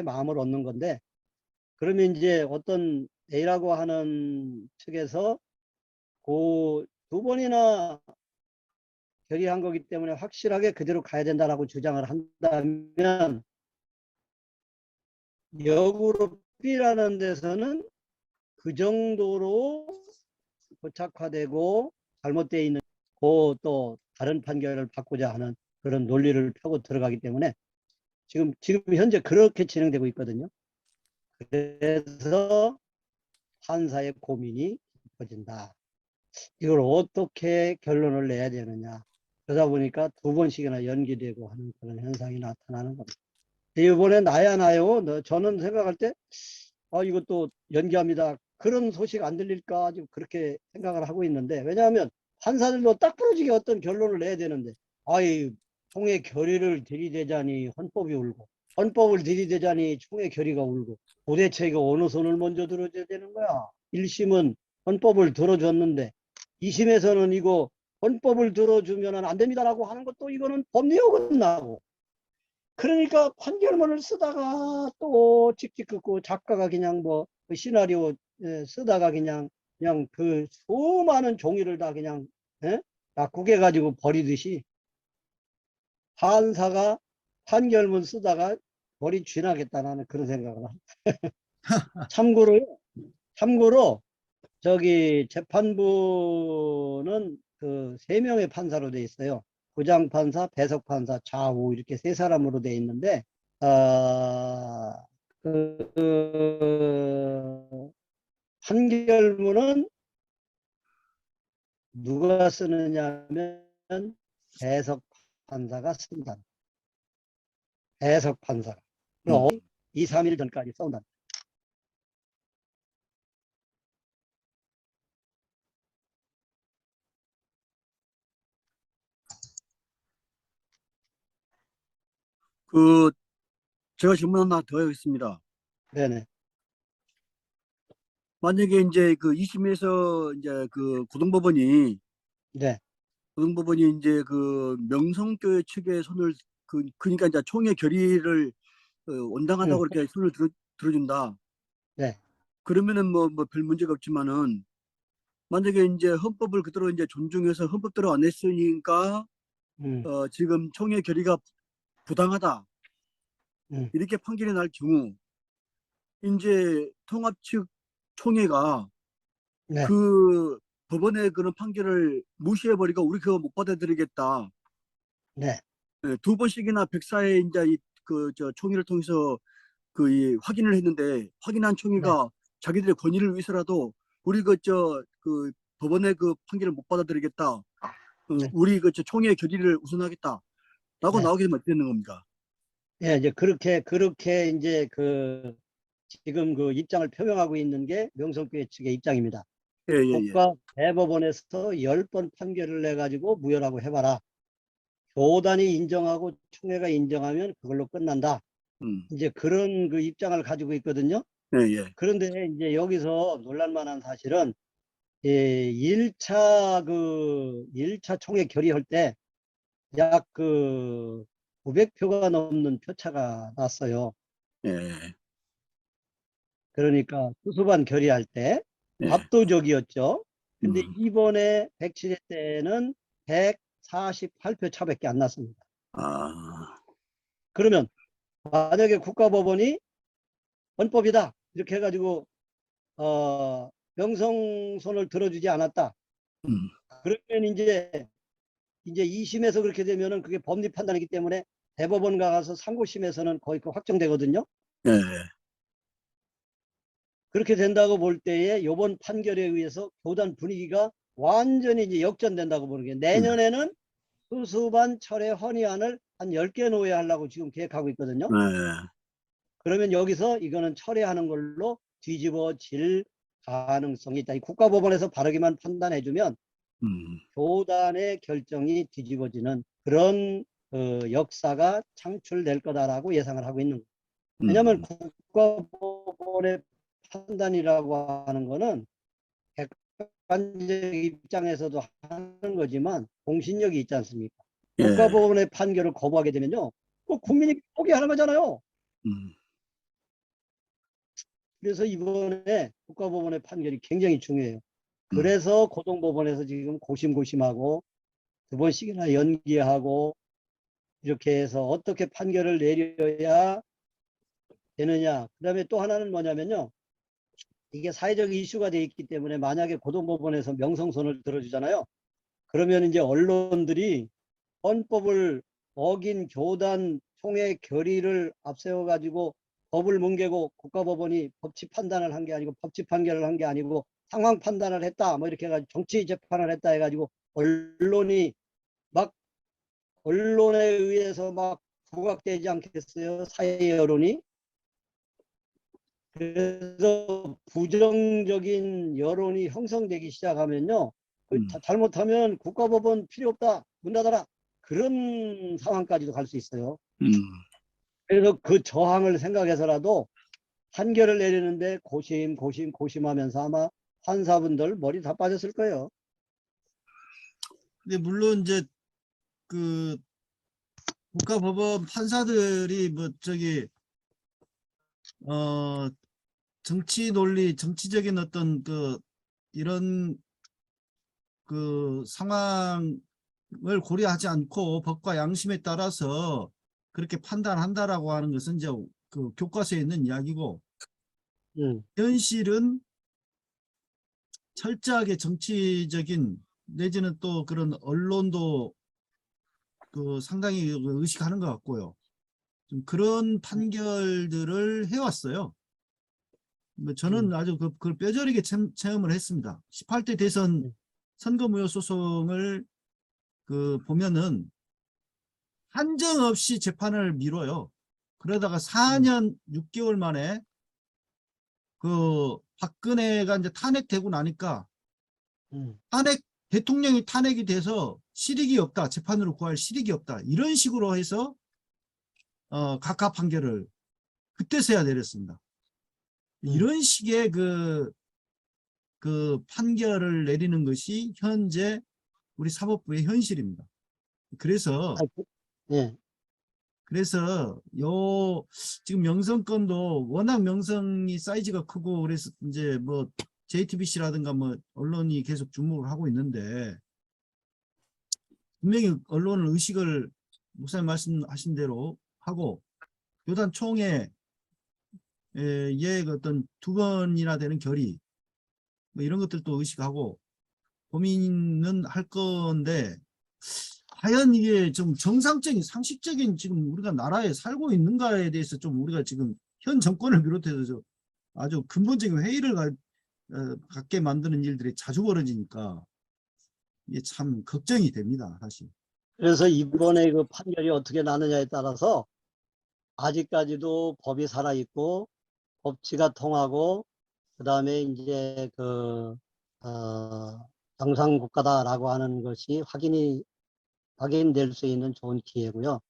마음을 얻는 건데, 그러면 이제 어떤 A라고 하는 측에서 그 2번이나 결의한 거기 때문에 확실하게 그대로 가야 된다라고 주장을 한다면 역으로 B라는 데서는 그 정도로 고착화되고 잘못되어 있는 또 다른 판결을 받고자 하는 그런 논리를 펴고 들어가기 때문에 지금 현재 그렇게 진행되고 있거든요. 그래서 판사의 고민이 깊어진다. 이걸 어떻게 결론을 내야 되느냐. 그러다 보니까 2번씩이나 연기되고 하는 그런 현상이 나타나는 겁니다. 이번에 나요? 저는 생각할 때 이것도 연기합니다. 그런 소식 안 들릴까 지금 그렇게 생각을 하고 있는데, 왜냐하면 판사들도 딱 부러지게 어떤 결론을 내야 되는데 총회 결의를 들이대자니 헌법이 울고, 헌법을 들이대자니 총회 결의가 울고, 도대체 이거 어느 손을 먼저 들어줘야 되는 거야. 1심은 헌법을 들어줬는데 2심에서는 이거 헌법을 들어주면 안 됩니다라고 하는 것도 이거는 법리에 어긋나고, 그러니까 판결문을 쓰다가 또 찍찍 긋고 작가가 그냥 그 시나리오 쓰다가 그냥 그 수많은 종이를 다 그냥 약국에 가지고 버리듯이 판사가 판결문 쓰다가 머리 쥐나겠다는 그런 생각을 합니다. 참고로 저기 재판부는 그 3명의 판사로 돼 있어요. 부장판사, 배석판사, 좌우 이렇게 3사람으로 돼 있는데, 판결문은 누가 쓰느냐면 배석판사가 쓴다. 배석판사가. 2, 3일 전까지 써온다. 제가 질문 하나 더 하겠습니다. 네네. 만약에 이제 그 2심에서 이제 그 고등법원이 네. 이제 그 명성교회 측의 손을 그러니까 이제 총회 결의를 온당하다고 이렇게 손을 들어준다. 네. 그러면은 뭐 별 문제가 없지만은 만약에 이제 헌법을 그대로 이제 존중해서 헌법대로 안 했으니까 지금 총회 결의가 부당하다 이렇게 판결이 날 경우 이제 통합 측 총회가 네. 그 법원의 그런 판결을 무시해버리고 우리 그거 못 받아들이겠다. 네. 2번씩이나 백사에 이제 저 총회를 통해서 이 확인을 했는데 확인한 총회가 자기들의 권위를 위해서라도 우리 그 법원의 그 판결을 못 받아들이겠다. 우리 저 총회 결의를 우선하겠다라고 네. 나오게 되면 어떻게 되는 겁니까? 예, 이제 그렇게 이제 지금 그 입장을 표명하고 있는 게 명성교회 측의 입장입니다. 예. 국가 대법원에서 10번 판결을 내가지고 무효라고 해봐라. 교단이 인정하고 총회가 인정하면 그걸로 끝난다. 이제 그런 그 입장을 가지고 있거든요. 예. 그런데 이제 여기서 놀랄만한 사실은 1차 총회 결의할 때 약 900표가 넘는 표차가 났어요. 예. 그러니까 수수반 결의할 때 예. 압도적이었죠. 근데 이번에 107회 때는 148표 차밖에 안 났습니다. 그러면 만약에 국가법원이 헌법이다 이렇게 해가지고 명성손을 들어주지 않았다. 그러면 이제 2심에서 그렇게 되면은 그게 법리 판단이기 때문에 대법원 가서 상고심에서는 거의 확정되거든요. 예. 그렇게 된다고 볼 때에 이번 판결에 의해서 교단 분위기가 완전히 이제 역전된다고 보는 게, 내년에는 수수반 철회 헌의안을 한 10개 노회하려고 지금 계획하고 있거든요. 그러면 여기서 이거는 철회하는 걸로 뒤집어질 가능성이 있다. 이 국가법원에서 바르게만 판단해주면 교단의 결정이 뒤집어지는 그런 역사가 창출될 거다라고 예상을 하고 있는 거예요. 왜냐하면 국가법원의 판단이라고 하는 거는 객관적 입장에서도 하는 거지만 공신력이 있지 않습니까? 국가법원의 판결을 거부하게 되면요, 국민이 포기하는 거잖아요. 그래서 이번에 국가법원의 판결이 굉장히 중요해요. 그래서 고등법원에서 지금 고심고심하고 2번씩이나 연기하고 이렇게 해서 어떻게 판결을 내려야 되느냐. 그 다음에 또 하나는 뭐냐면요, 이게 사회적 이슈가 돼 있기 때문에 만약에 고등법원에서 명성손을 들어주잖아요. 그러면 이제 언론들이 헌법을 어긴 교단 총회 결의를 앞세워 가지고 법을 뭉개고 국가법원이 법치 판단을 한 게 아니고 법치 판결을 한 게 아니고 상황 판단을 했다 뭐 이렇게 해가지고 정치 재판을 했다 해가지고 언론에 의해서 막 부각되지 않겠어요, 사회 여론이. 그래서 부정적인 여론이 형성되기 시작하면요, 잘못하면 국가법원 필요 없다, 문 닫아라, 그런 상황까지도 갈 수 있어요. 그래서 그 저항을 생각해서라도 판결을 내리는데 고심하면서 아마 판사분들 머리 다 빠졌을 거예요. 근데 물론 이제 그 국가법원 판사들이 뭐 저기 정치 논리, 정치적인 어떤 그 이런 그 상황을 고려하지 않고 법과 양심에 따라서 그렇게 판단한다라고 하는 것은 이제 그 교과서에 있는 이야기고, 현실은 철저하게 정치적인 내지는 또 그런 언론도 그 상당히 의식하는 것 같고요. 좀 그런 판결들을 해왔어요. 뭐 저는 아주 그걸 뼈저리게 체험을 했습니다. 18대 대선 선거무효 소송을 그 보면은 한정없이 재판을 미뤄요. 그러다가 4년 6개월 만에 그 박근혜가 이제 탄핵되고 나니까 대통령이 탄핵이 돼서 실익이 없다, 재판으로 구할 실익이 없다, 이런 식으로 해서 각하 판결을 그때서야 내렸습니다. 이런 식의 그 판결을 내리는 것이 현재 우리 사법부의 현실입니다. 그래서 예. 지금 명성 건도 워낙 명성이 사이즈가 크고 그래서 이제 뭐 JTBC라든가 뭐 언론이 계속 주목을 하고 있는데, 분명히 언론을 의식을 목사님 말씀하신 대로 하고 교단 총회의 어떤 2번이나 되는 결의 뭐 이런 것들도 의식하고 고민은 할 건데, 과연 이게 좀 정상적인 상식적인 지금 우리가 나라에 살고 있는가에 대해서 좀 우리가 지금 현 정권을 비롯해서 아주 근본적인 회의를 갖게 만드는 일들이 자주 벌어지니까 이게 참 걱정이 됩니다, 사실. 그래서 이번에 그 판결이 어떻게 나느냐에 따라서 아직까지도 법이 살아있고 법치가 통하고 그다음에 이제 정상국가다라고 하는 것이 확인될 수 있는 좋은 기회고요.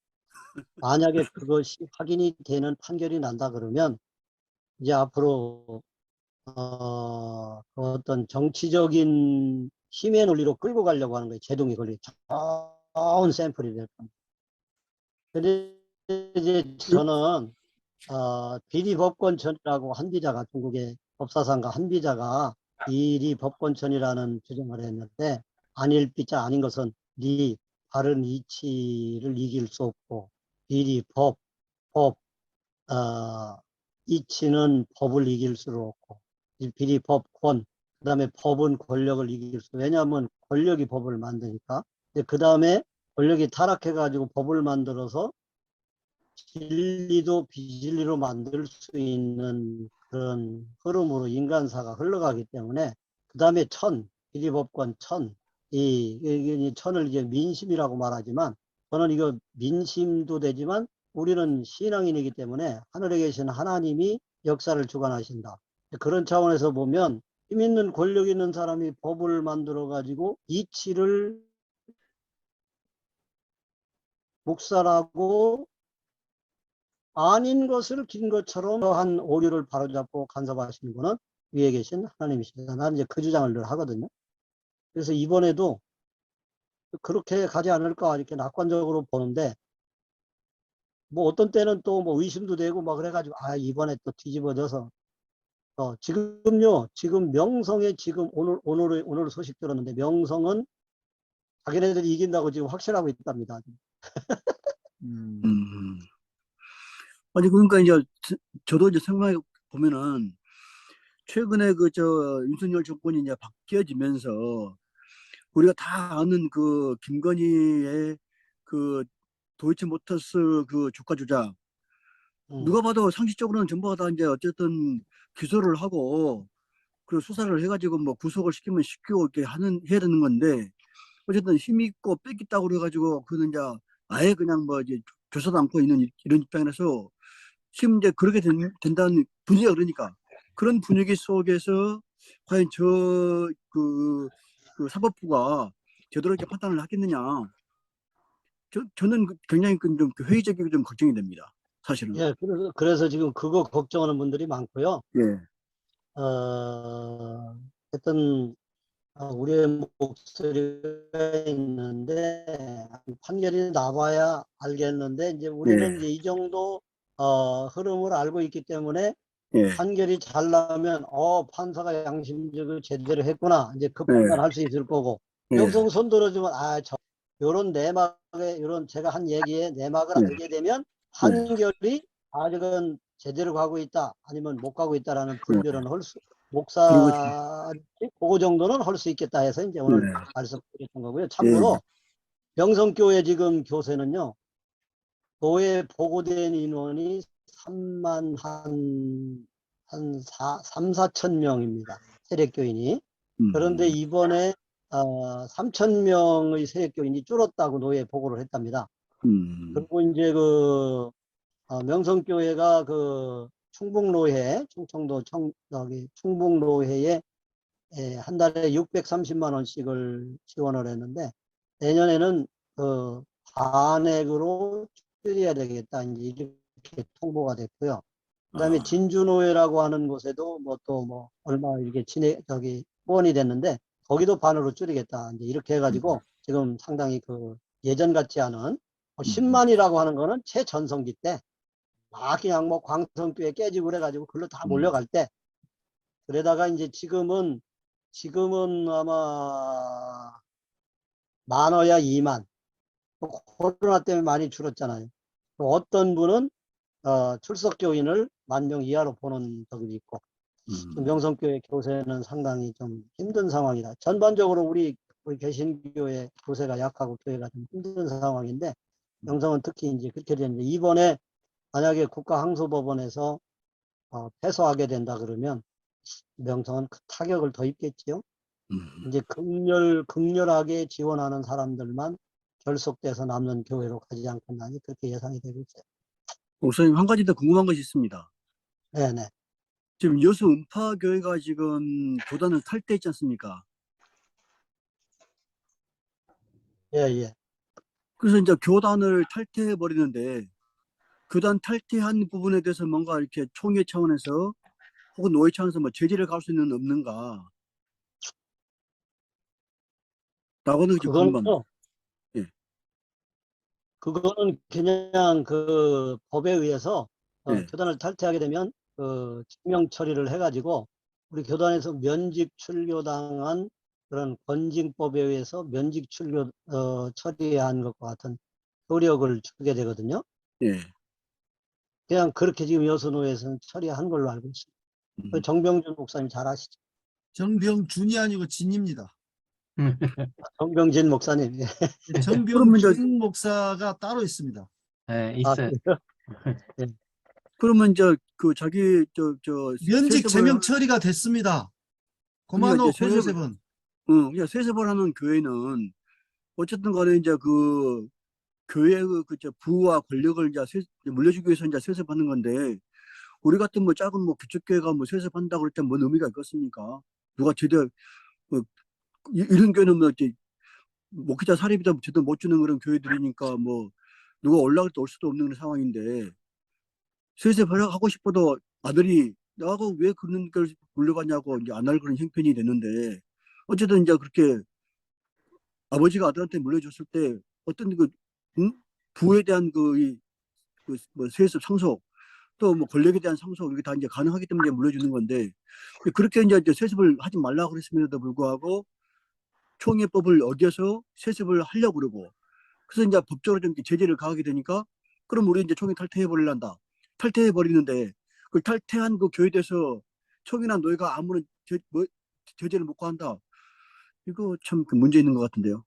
만약에 그것이 확인이 되는 판결이 난다 그러면 이제 앞으로 그 어떤 정치적인 힘의 논리로 끌고 가려고 하는 거예요. 제동이 걸린 좋은 샘플이 될 겁니다. 근데 이제 저는 비리법권천이라고 한비자가, 중국의 법사상가 한비자가 비리법권천이라는 주장을 했는데, 아닐 비자 아닌 것은 네 바른 이치를 이길 수 없고, 비리법 이치는 법을 이길 수 없고, 비리법권, 그 다음에 법은 권력을 이길 수, 왜냐하면 권력이 법을 만드니까. 그 다음에 권력이 타락해가지고 법을 만들어서 진리도 비진리로 만들 수 있는 그런 흐름으로 인간사가 흘러가기 때문에, 그 다음에 비리법권 이 천을 이제 민심이라고 말하지만, 저는 이거 민심도 되지만 우리는 신앙인이기 때문에 하늘에 계신 하나님이 역사를 주관하신다. 그런 차원에서 보면 힘 있는 권력 있는 사람이 법을 만들어 가지고 이치를 묵살하고 아닌 것을 긴 것처럼 한 오류를 바로잡고 간섭하시는 분은 위에 계신 하나님이십니다. 나는 이제 그 주장을 늘 하거든요. 그래서 이번에도 그렇게 가지 않을까 이렇게 낙관적으로 보는데, 뭐 어떤 때는 또 뭐 의심도 되고 막 그래가지고 이번에 또 뒤집어져서 지금 명성에 지금 오늘 소식 들었는데, 명성은 자기네들이 이긴다고 지금 확신하고 있답니다. 아니 그러니까 이제 저도 이제 생각해 보면은 최근에 윤석열 정권이 이제 바뀌어지면서 우리가 다 아는 그 김건희의 그 도이치모터스 그 주가 조작, 누가 봐도 상식적으로는 전부가 다 이제 어쨌든 기소를 하고 그리고 수사를 해가지고 뭐 구속을 시키면 시키고 이렇게 해야 되는 건데, 어쨌든 힘 있고 뺏겼다고 그래가지고 그는 이제 아예 그냥 뭐 이제 조사도 않고 있는 이런 입장이라서 지금 이제 그렇게 된다는 분위기가, 그러니까 그런 분위기 속에서 과연 그 사법부가 제대로 이렇게 판단을 하겠느냐, 저는 굉장히 좀 회의적이고 좀 걱정이 됩니다, 사실은. 예, 그래서 지금 그거 걱정하는 분들이 많고요. 예. 하여튼 우리의 목소리가 있는데 판결이 나봐야 알겠는데 이제 우리는 예. 이제 이 정도 흐름을 알고 있기 때문에 예. 판결이 잘 나면 판사가 양심적으로 제대로 했구나 이제 그 예. 판단할 수 있을 거고 예. 여기서 손 들어주면 요런 내막에 요런 제가 한 얘기에 내막을 예. 알게 되면 판결이 아직은 제대로 가고 있다 아니면 못 가고 있다라는 분별은 그리고 목사 그 정도는 할 수 있겠다 해서 이제 오늘 예. 말씀드렸던 거고요. 예. 참고로 명성교회 지금 교세는요. 교회에 보고된 인원이 3만 한 3, 4천 명입니다. 세력교인이. 그런데 이번에 3천 명의 세력교인이 줄었다고 노회에 보고를 했답니다. 그리고 이제 명성교회가 충북노회, 충청도 충북노회에 한 달에 630만 원씩을 지원을 했는데 내년에는 반액으로 줄여야 되겠다 이제 이렇게 통보가 됐고요. 그다음에 진주노회라고 하는 곳에도 얼마 이렇게 후원이 됐는데 거기도 반으로 줄이겠다 이제 이렇게 해가지고 지금 상당히 예전 같지 않은 10만이라고 하는 거는 최전성기 때 막 그냥 광성교회 깨지고 그래가지고 글로 다 몰려갈 때 그러다가 이제 지금은 아마 많아야 2만. 코로나 때문에 많이 줄었잖아요. 어떤 분은 출석교인을 10,000명 이하로 보는 적이 있고 명성교회 교세는 상당히 좀 힘든 상황이다. 전반적으로 우리 개신교회 교세가 약하고 교회가 좀 힘든 상황인데 명성은 특히 이제 그렇게 되는데 이번에 만약에 국가항소법원에서 패소하게 된다 그러면 명성은 타격을 더 입겠지요. 이제 극렬하게 지원하는 사람들만 결속돼서 남는 교회로 가지 않겠나 그렇게 예상이 되고 있어요. 목사님 한 가지 더 궁금한 것이 있습니다. 네네. 지금 여수 음파교회가 지금 교단을 탈퇴했지 않습니까? 예. 그래서 이제 교단을 탈퇴해 버리는데 교단 탈퇴한 부분에 대해서 뭔가 이렇게 총회 차원에서 혹은 노회 차원에서 제재를 갈 수 있는 없는가? 라고는 좀 궁금합니다. 그거는요. 예. 그거는 그냥 법에 의해서 예. 교단을 탈퇴하게 되면 증명 처리를 해가지고 우리 교단에서 면직 출교당한 그런 권징법에 의해서 면직 출교 처리한 것과 같은 효력을 주게 되거든요. 예. 그냥 그렇게 지금 여수노회에서는 처리한 걸로 알고 있습니다. 정병준 목사님 잘 아시죠? 정병준이 아니고 진입니다. 정병진 목사님. 그러면 이제 정병준 목사가 따로 있습니다. 네, 있어요. 그래요? 예. 그러면 이제 자기 면직 세습을 제명 처리가 됐습니다. 그러니까 고만호 이제 세습을 고요셉은 그냥 세습을 하는 교회는 어쨌든 간에 이제 교회의 부와 권력을 이제 물려주기 위해서 이제 세습하는 건데 우리 같은 작은 규칙교회가 세습한다고 할 때 뭔 의미가 있겠습니까? 누가 제대로 이런 교회는 이렇게 목회자 사립이다 제대로 못 주는 그런 교회들이니까 누가 올라갈 때 올 수도 없는 그런 상황인데 세습을 하고 싶어도 아들이 나하고 왜 그런 걸 물려받냐고 이제 안 할 그런 형편이 됐는데 어쨌든 이제 그렇게 아버지가 아들한테 물려줬을 때 어떤 응? 부에 대한 세습 상속 또 권력에 대한 상속 이게 다 이제 가능하기 때문에 물려주는 건데 그렇게 이제 세습을 하지 말라고 그랬음에도 불구하고 총회법을 어겨서 세습을 하려고 그러고 그래서 이제 법적으로 좀 제재를 가하게 되니까 그럼 우리 이제 총회 탈퇴해 버릴란다. 탈퇴해 버리는데 그 탈퇴한 그 교회에 대해서 총회나 노회가 아무런 제재를 못 가한다. 이거 참 문제 있는 것 같은데요.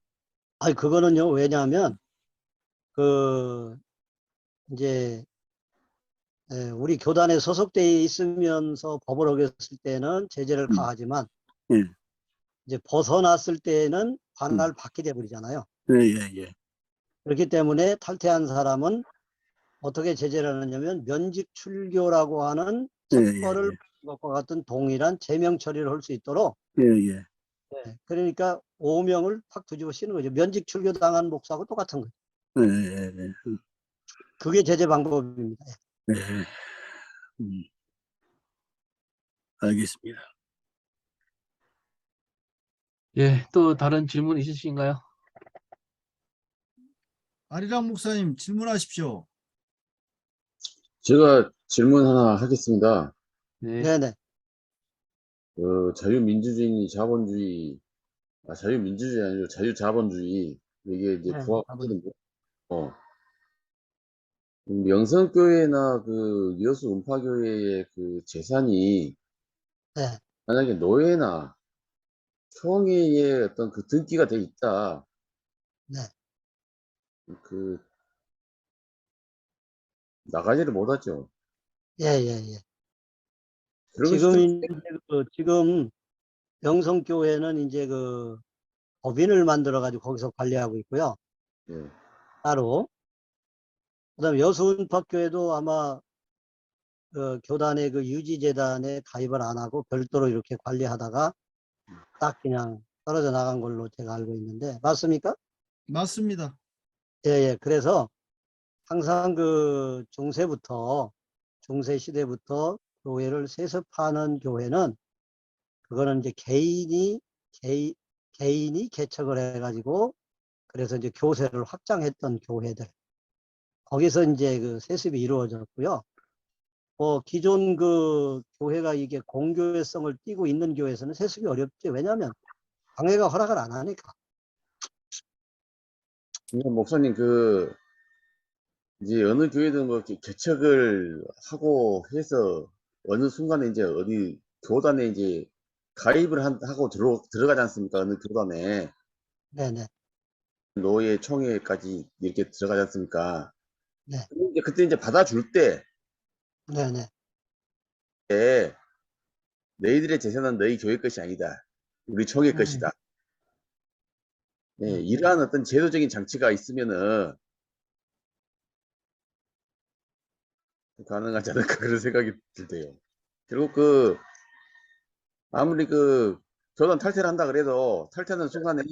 아니, 그거는요, 왜냐하면, 이제, 우리 교단에 소속되어 있으면서 법을 어겼을 때는 제재를 음. 가하지만, 예. 이제 벗어났을 때는 관할 받게 돼버리잖아요. 예. 그렇기 때문에 탈퇴한 사람은 어떻게 제재를 하느냐면, 면직 출교라고 하는 예. 처벌을 받는 것과 같은 동일한 제명 처리를 할 수 있도록, 예. 그러니까 오명을 팍 뒤집어 씌는 거죠. 면직 출교 당한 목사하고 똑같은 거죠. 예. 그게 제재 방법입니다. 예. 알겠습니다. 예, 또 다른 질문 있으신가요? 아리랑 목사님 질문하십시오. 제가 질문 하나 하겠습니다. 네. 네네. 자유민주주의, 자본주의, 자유민주주의 아니고 자유자본주의, 이게 이제 네, 부합하거든요. 명성교회나 그 여수 음파교회의 그 재산이 네, 만약에 노예나 총회의 어떤 그 등기가 돼 있다. 네. 그, 나가지를 못하죠. 예, 예, 예. 그런 것이 좀, 지금 명성교회는 이제 그 법인을 만들어 가지고 거기서 관리하고 있고요. 예, 따로. 그다음에 여수은박교회도 아마 교단의 그 유지재단에 가입을 안 하고 별도로 이렇게 관리하다가 딱 그냥 떨어져 나간 걸로 제가 알고 있는데 맞습니까? 맞습니다. 예, 예. 그래서 항상 그 중세 시대부터 교회를 세습하는 교회는 그거는 이제 개인이 개척을 해가지고 그래서 이제 교세를 확장했던 교회들 거기서 이제 그 세습이 이루어졌고요. 기존 그 교회가 이게 공교회성을 띠고 있는 교회에서는 세습이 어렵죠. 왜냐하면 당회가 허락을 안 하니까. 근데 목사님, 이제 어느 교회든 뭐 이렇게 개척을 하고 해서 어느 순간에 이제 어디 교단에 이제 가입을 하고 들어가지 않습니까? 어느 교단에 네네. 노예 총회까지 이렇게 들어가지 않습니까? 네. 근데 이제 그때 이제 받아줄 때 네네. 너희들의 재산은 너희 교회 것이 아니다. 우리 총회 것이다. 네, 이러한 어떤 제도적인 장치가 있으면은 가능하지 않을까 그런 생각이 들대요. 결국 아무리 교단 탈퇴를 한다 그래도 탈퇴하는 순간에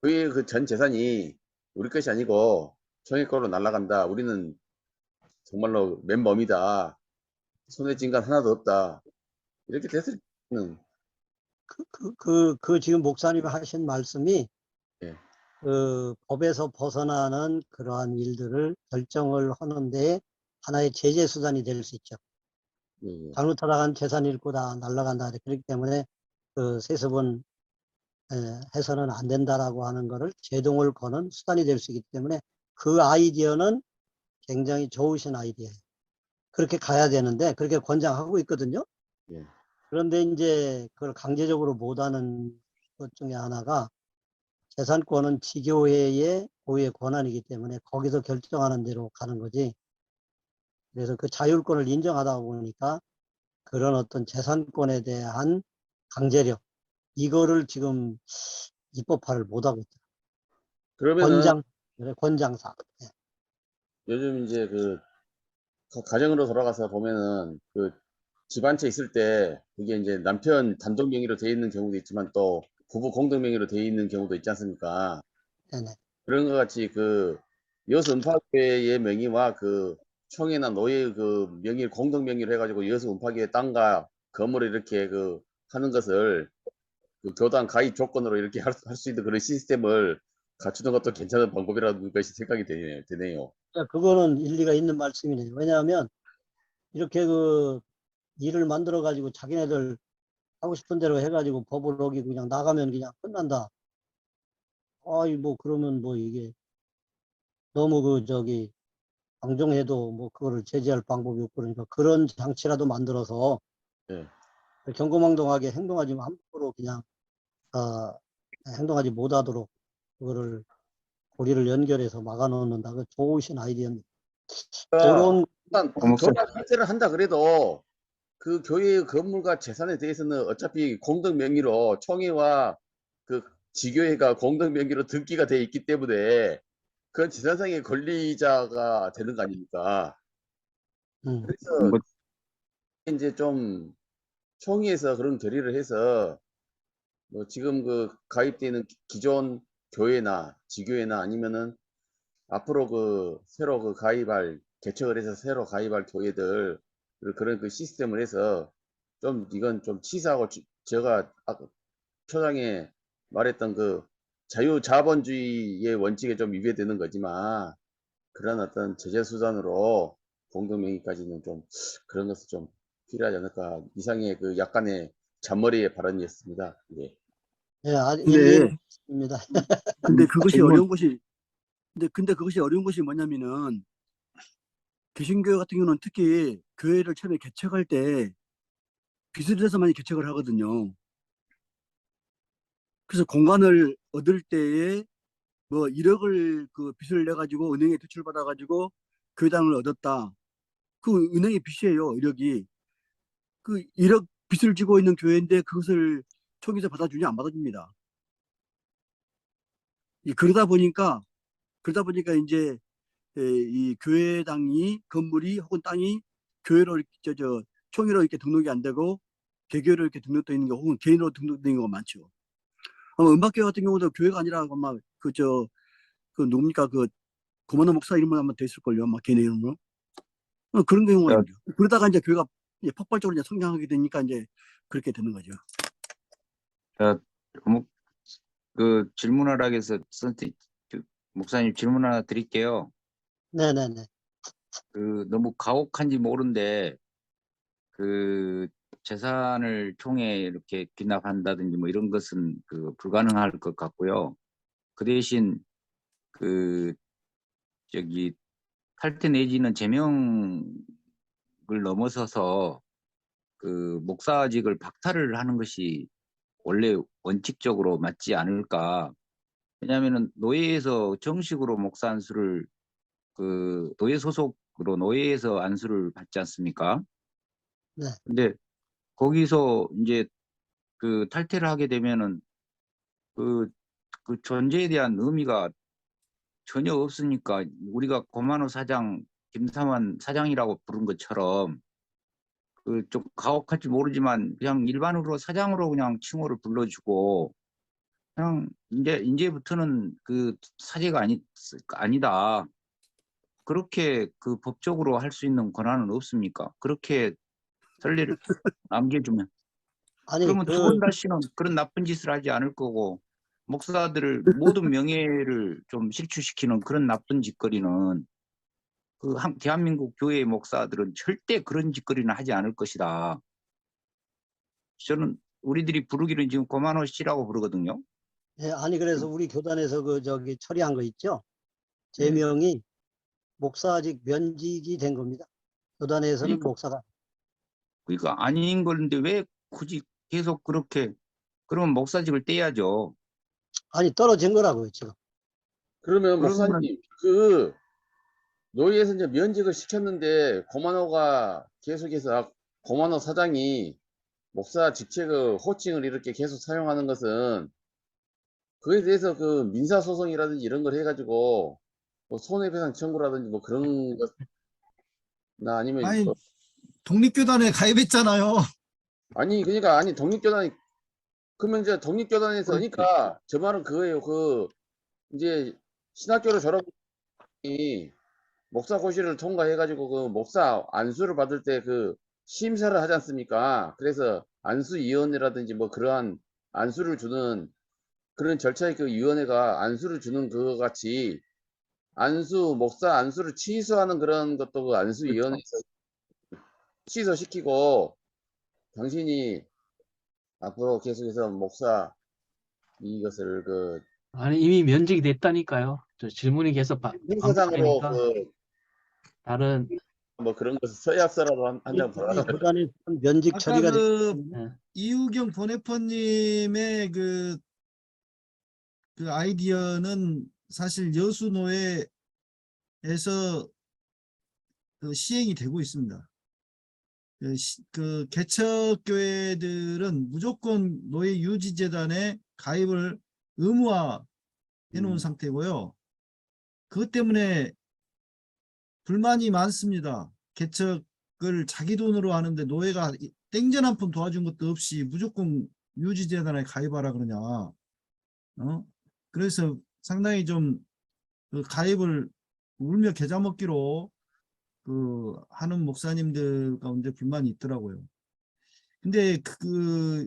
그의 그 전 재산이 우리 것이 아니고 총회 거로 날아간다. 우리는 정말로 맨몸이다. 손에 쥔 건 하나도 없다. 이렇게 됐을 때는 그 지금 목사님이 하신 말씀이 예, 그 법에서 벗어나는 그러한 일들을 결정을 하는데 하나의 제재 수단이 될 수 있죠. 예, 예. 잘못하다간 재산 잃고 다 날아간다. 그렇기 때문에 그 세습은 해서는 안 된다라고 하는 거를 제동을 거는 수단이 될 수 있기 때문에 그 아이디어는 굉장히 좋으신 아이디어예요. 그렇게 가야 되는데 그렇게 권장하고 있거든요. 예. 그런데 이제 그걸 강제적으로 못하는 것 중에 하나가 재산권은 지교회의 고유의 권한이기 때문에 거기서 결정하는 대로 가는 거지. 그래서 그 자율권을 인정하다 보니까 그런 어떤 재산권에 대한 강제력, 이거를 지금 입법화를 못하고 있다. 그러면은 권장상. 예. 요즘 이제 가정으로 돌아가서 보면은 집 한 채 있을 때 그게 이제 남편 단독 명의로 돼 있는 경우도 있지만 또 부부 공동 명의로 돼 있는 경우도 있지 않습니까? 네네. 그런 것 같이 여수 음파교회의 명의와 총회나 노예 명의를 공동 명의로 해가지고 여수 음파교회 땅과 건물을 이렇게 하는 것을 교단 가입 조건으로 이렇게 할 수 있는 그런 시스템을 갖추는 것도 괜찮은 방법이라는 것이 생각이 되네요. 그거는 일리가 있는 말씀이네요. 왜냐하면 이렇게 그 일을 만들어 가지고 자기네들 하고 싶은 대로 해가지고 법을 어기고 그냥 나가면 그냥 끝난다. 아이 뭐 그러면 뭐 이게 너무 방종해도 뭐 그거를 제재할 방법이 없고 그러니까 그런 장치라도 만들어서 예. 경거망동하게 행동하지 함부로 그냥 행동하지 못하도록 그거를 고리를 연결해서 막아놓는다. 그 좋으신 아이디어입니다. 그런 일단 교단 탈퇴를 한다 그래도 그 교회의 건물과 재산에 대해서는 어차피 공동 명의로 총회와 그 지교회가 공동 명의로 등기가 돼 있기 때문에 그건 재산상의 권리자가 되는 거 아닙니까? 그래서 이제 좀 총회에서 그런 결의를 해서 뭐 지금 가입되어 있는 기존 교회나 지교회나 아니면은 앞으로 새로 개척을 해서 새로 가입할 교회들 그런 시스템을 해서 좀 이건 좀 치사하고 제가 초장에 말했던 그 자유자본주의의 원칙에 좀 위배되는 거지만 그런 어떤 제재 수단으로 공동명의까지는 좀 그런 것은 좀 필요하지 않을까 이상의 그 약간의 잔머리의 발언이었습니다. 예. 예, 아주 일리 근데 있습니다. 근데 그것이 질문. 어려운 것이 근데 그것이 어려운 것이 뭐냐면은 개신교회 같은 경우는 특히 교회를 처음에 개척할 때 빚을 내서 많이 개척을 하거든요. 그래서 공간을 얻을 때에 뭐 1억을 그 빚을 내 가지고 은행에 대출 받아 가지고 교회당을 얻었다. 그 은행의 빚이에요, 1억이. 그 1억 빚을 지고 있는 교회인데 그것을 총에서 받아주냐 안 받아줍니다. 그러다 보니까 이제 이 교회당이 건물이 혹은 땅이 교회로 총회로 이렇게 등록이 안 되고 개교로 이렇게 등록되어 있는 게 혹은 개인으로 등록되어 있는 경우가 많죠. 아마 음악교회 같은 경우도 교회가 아니라 아마 그 누굽니까 그 고만호 목사 이름으로 아마 돼 있을걸요, 아마 개인 이름으로. 그런 경우가 자, 있죠. 그러다가 이제 교회가 이제 폭발적으로 이제 성장하게 되니까 이제 그렇게 되는 거죠. 자, 그 질문하라 해서 목사님 질문 하나 드릴게요. 네네네. 그 너무 가혹한지 모르는데 그 재산을 총에 이렇게 귀납한다든지 뭐 이런 것은 그 불가능할 것 같고요. 그 대신 그 저기 탈퇴 내지는 제명을 넘어서서 그 목사직을 박탈을 하는 것이 원래 원칙적으로 맞지 않을까. 왜냐하면은 노예에서 정식으로 목사 안수를 그 노예 소속으로 노예에서 안수를 받지 않습니까? 네. 근데 거기서 이제 그 탈퇴를 하게 되면은 그, 그 존재에 대한 의미가 전혀 없으니까 우리가 고만호 사장, 김삼환 사장이라고 부른 것처럼 그 좀 가혹할지 모르지만 그냥 일반으로 사장으로 그냥 칭호를 불러주고 그냥 이제부터는 그 사제가 아니다. 그렇게 그 법적으로 할 수 있는 권한은 없습니까? 그렇게 선례를 남겨주면. 아니, 그러면 두 번 다시는 그런 나쁜 짓을 하지 않을 거고 목사들을 모든 명예를 좀 실추시키는 그런 나쁜 짓거리는 그 대한민국 교회의 목사들은 절대 그런 짓거리는 하지 않을 것이다. 저는 우리들이 부르기는 지금 고만호 씨라고 부르거든요. 예, 아니, 그래서 우리 교단에서 처리한 거 있죠? 예. 제명이 목사직 면직이 된 겁니다. 교단에서는 목사가. 그러니까 아닌 건데 왜 굳이 계속 그렇게 그러면 목사직을 떼야죠. 아니, 떨어진 거라고요, 지금. 그러면 그러면 목사님 그 노예에서 이제 면직을 시켰는데 고만호가 계속해서 고만호 사장이 목사 직책을 호칭을 이렇게 계속 사용하는 것은 그에 대해서 그 민사소송이라든지 이런 걸 해가지고 뭐 손해배상 청구라든지 뭐 그런 것나 아니면 아니, 뭐 독립교단에 가입했잖아요. 아니 그러니까 아니 독립교단이 그러면 이제 독립교단에서 그렇지. 그러니까 저 말은 그거예요. 그 이제 신학교를 졸업이 목사고시를 통과해가지고 그 목사 안수를 받을 때 그 심사를 하지 않습니까? 그래서 안수위원회라든지 뭐 그러한 안수를 주는 그런 절차의 그 위원회가 안수를 주는 그거 같이 목사 안수를 취소하는 그런 것도 그 그렇죠. 안수위원회에서 취소시키고 당신이 앞으로 계속해서 목사 이것을 그 아니, 이미 면직이 됐다니까요. 저 질문이 계속 행사장으로 반복되니까 그 다른, 뭐 그런 것을 서약서라도 한장 우리 받아. 교단에서 면직 아까 처리가 됐기 그 때문에 예. 이우경 보네퍼님의 그 아이디어는 사실 여수노회에서 그 시행이 되고 있습니다. 그 개척교회들은 무조건 노예 유지재단에 가입을 의무화 해놓은 상태고요. 그것 때문에 불만이 많습니다. 개척을 자기 돈으로 하는데 노예가 땡전 한 푼 도와준 것도 없이 무조건 유지재단에 가입하라 그러냐. 그래서 상당히 좀 그 가입을 울며 겨자 먹기로 그 하는 목사님들 가운데 불만이 있더라고요. 근데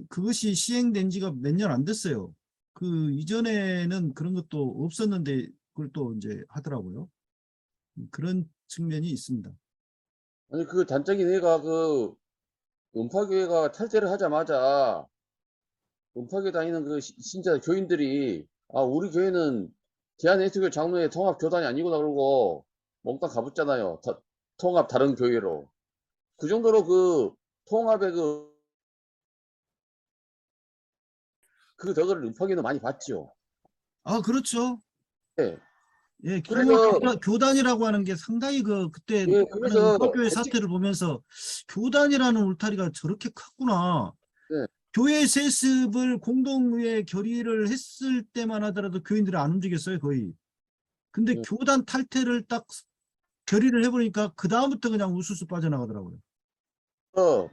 그것이 시행된 지가 몇 년 안 됐어요. 그 이전에는 그런 것도 없었는데 그걸 또 이제 하더라고요. 그런 측면이 있습니다. 아니 그 단적인 예가 그 음파교회가 탈퇴를 하자마자 음파교회 다니는 그 신자 교인들이 아 우리 교회는 대한예수교 장로회 통합 교단이 아니구나 그러고 몽땅 가붙잖아요. 통합 다른 교회로. 그 정도로 그 통합의 그 덕을 음파교회는 많이 봤죠. 아, 그렇죠. 예. 예, 그래서 교단이라고 하는 게 상당히 그때 예, 하는 그래서 음파교회 사태를 보면서 교단이라는 울타리가 저렇게 컸구나. 네. 교회 세습을 공동의 결의를 했을 때만 하더라도 교인들이 안 움직였어요, 거의. 근데 네. 교단 탈퇴를 딱 결의를 해보니까 그 다음부터 그냥 우수수 빠져나가더라고요.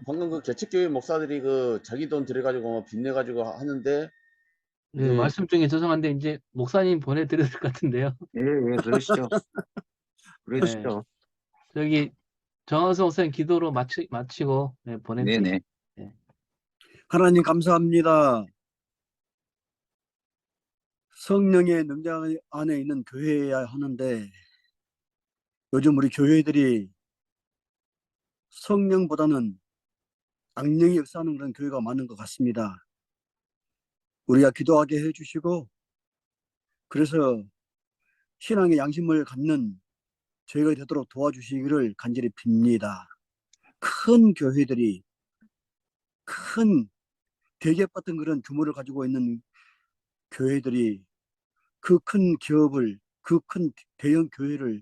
방금 그 개척교회 목사들이 그 자기 돈 들여가지고 뭐 빚내가지고 하는데 네, 이제 말씀 중에 죄송한데 이제 목사님 보내드려야 될 것 같은데요. 예, 예, 그러시죠. 그러시죠. 저기 정한수 목사님 기도로 마치고 네, 보내드릴게요. 네네. 하나님 감사합니다. 성령의 능력 안에 있는 교회여야 하는데 요즘 우리 교회들이 성령보다는 악령이 역사하는 그런 교회가 많은 것 같습니다. 우리가 기도하게 해주시고 그래서 신앙의 양심을 갖는 저희가 되도록 도와주시기를 간절히 빕니다. 큰 교회들이 큰 대기업 같은 그런 규모를 가지고 있는 교회들이 그 큰 기업을 그 큰 대형 교회를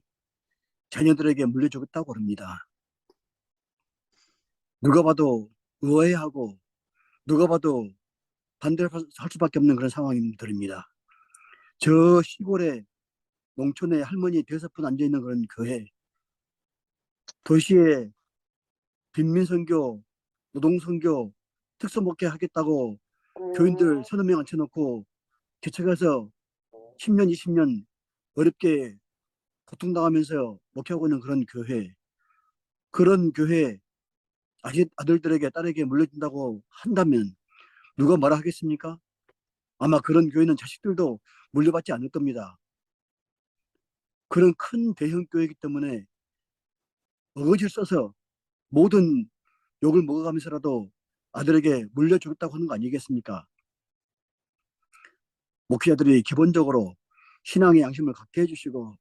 자녀들에게 물려주겠다고 합니다. 누가 봐도 의아해하고 누가 봐도 반대할 수밖에 없는 그런 상황이 들립니다. 저 시골에 농촌에 할머니 5분 앉아있는 그런 교회, 도시에 빈민선교, 노동선교, 특수목회 하겠다고 교인들 서너 명 앉혀놓고 개척해서 10년, 20년 어렵게 고통당하면서 목회하고 있는 그런 교회 아들들에게 딸에게 물려준다고 한다면 누가 뭐라 하겠습니까? 아마 그런 교회는 자식들도 물려받지 않을 겁니다. 그런 큰 대형 교회이기 때문에 어거지를 써서 모든 욕을 먹어가면서라도 아들에게 물려주겠다고 하는 거 아니겠습니까? 목회자들이 기본적으로 신앙의 양심을 갖게 해주시고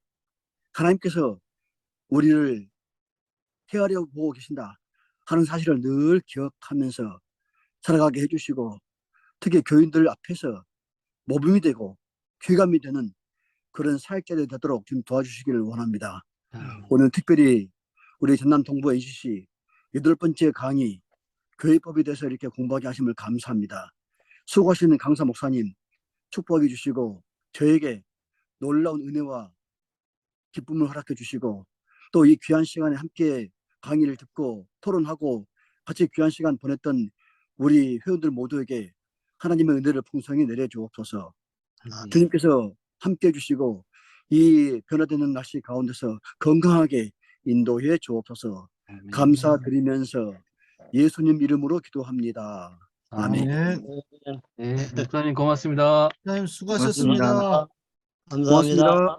하나님께서 우리를 헤아려 보고 계신다 하는 사실을 늘 기억하면서 살아가게 해주시고 특히 교인들 앞에서 모범이 되고 귀감이 되는 그런 사역자들이 되도록 좀 도와주시기를 원합니다. 오늘 특별히 우리 전남 동부 NCC 8번째 강의 교회법에 대해서 이렇게 공부하게 하심을 감사합니다. 수고하시는 강사 목사님 축복해 주시고 저에게 놀라운 은혜와 기쁨을 허락해 주시고 또 이 귀한 시간에 함께 강의를 듣고 토론하고 같이 귀한 시간 보냈던 우리 회원들 모두에게 하나님의 은혜를 풍성히 내려주옵소서. 주님께서 함께 해주시고 이 변화되는 날씨 가운데서 건강하게 인도해 주옵소서. 감사드리면서 예수님 이름으로 기도합니다. 아멘. 네, 네, 목사님 고맙습니다. 목사님 수고하셨습니다. 감사합니다. 고맙습니다.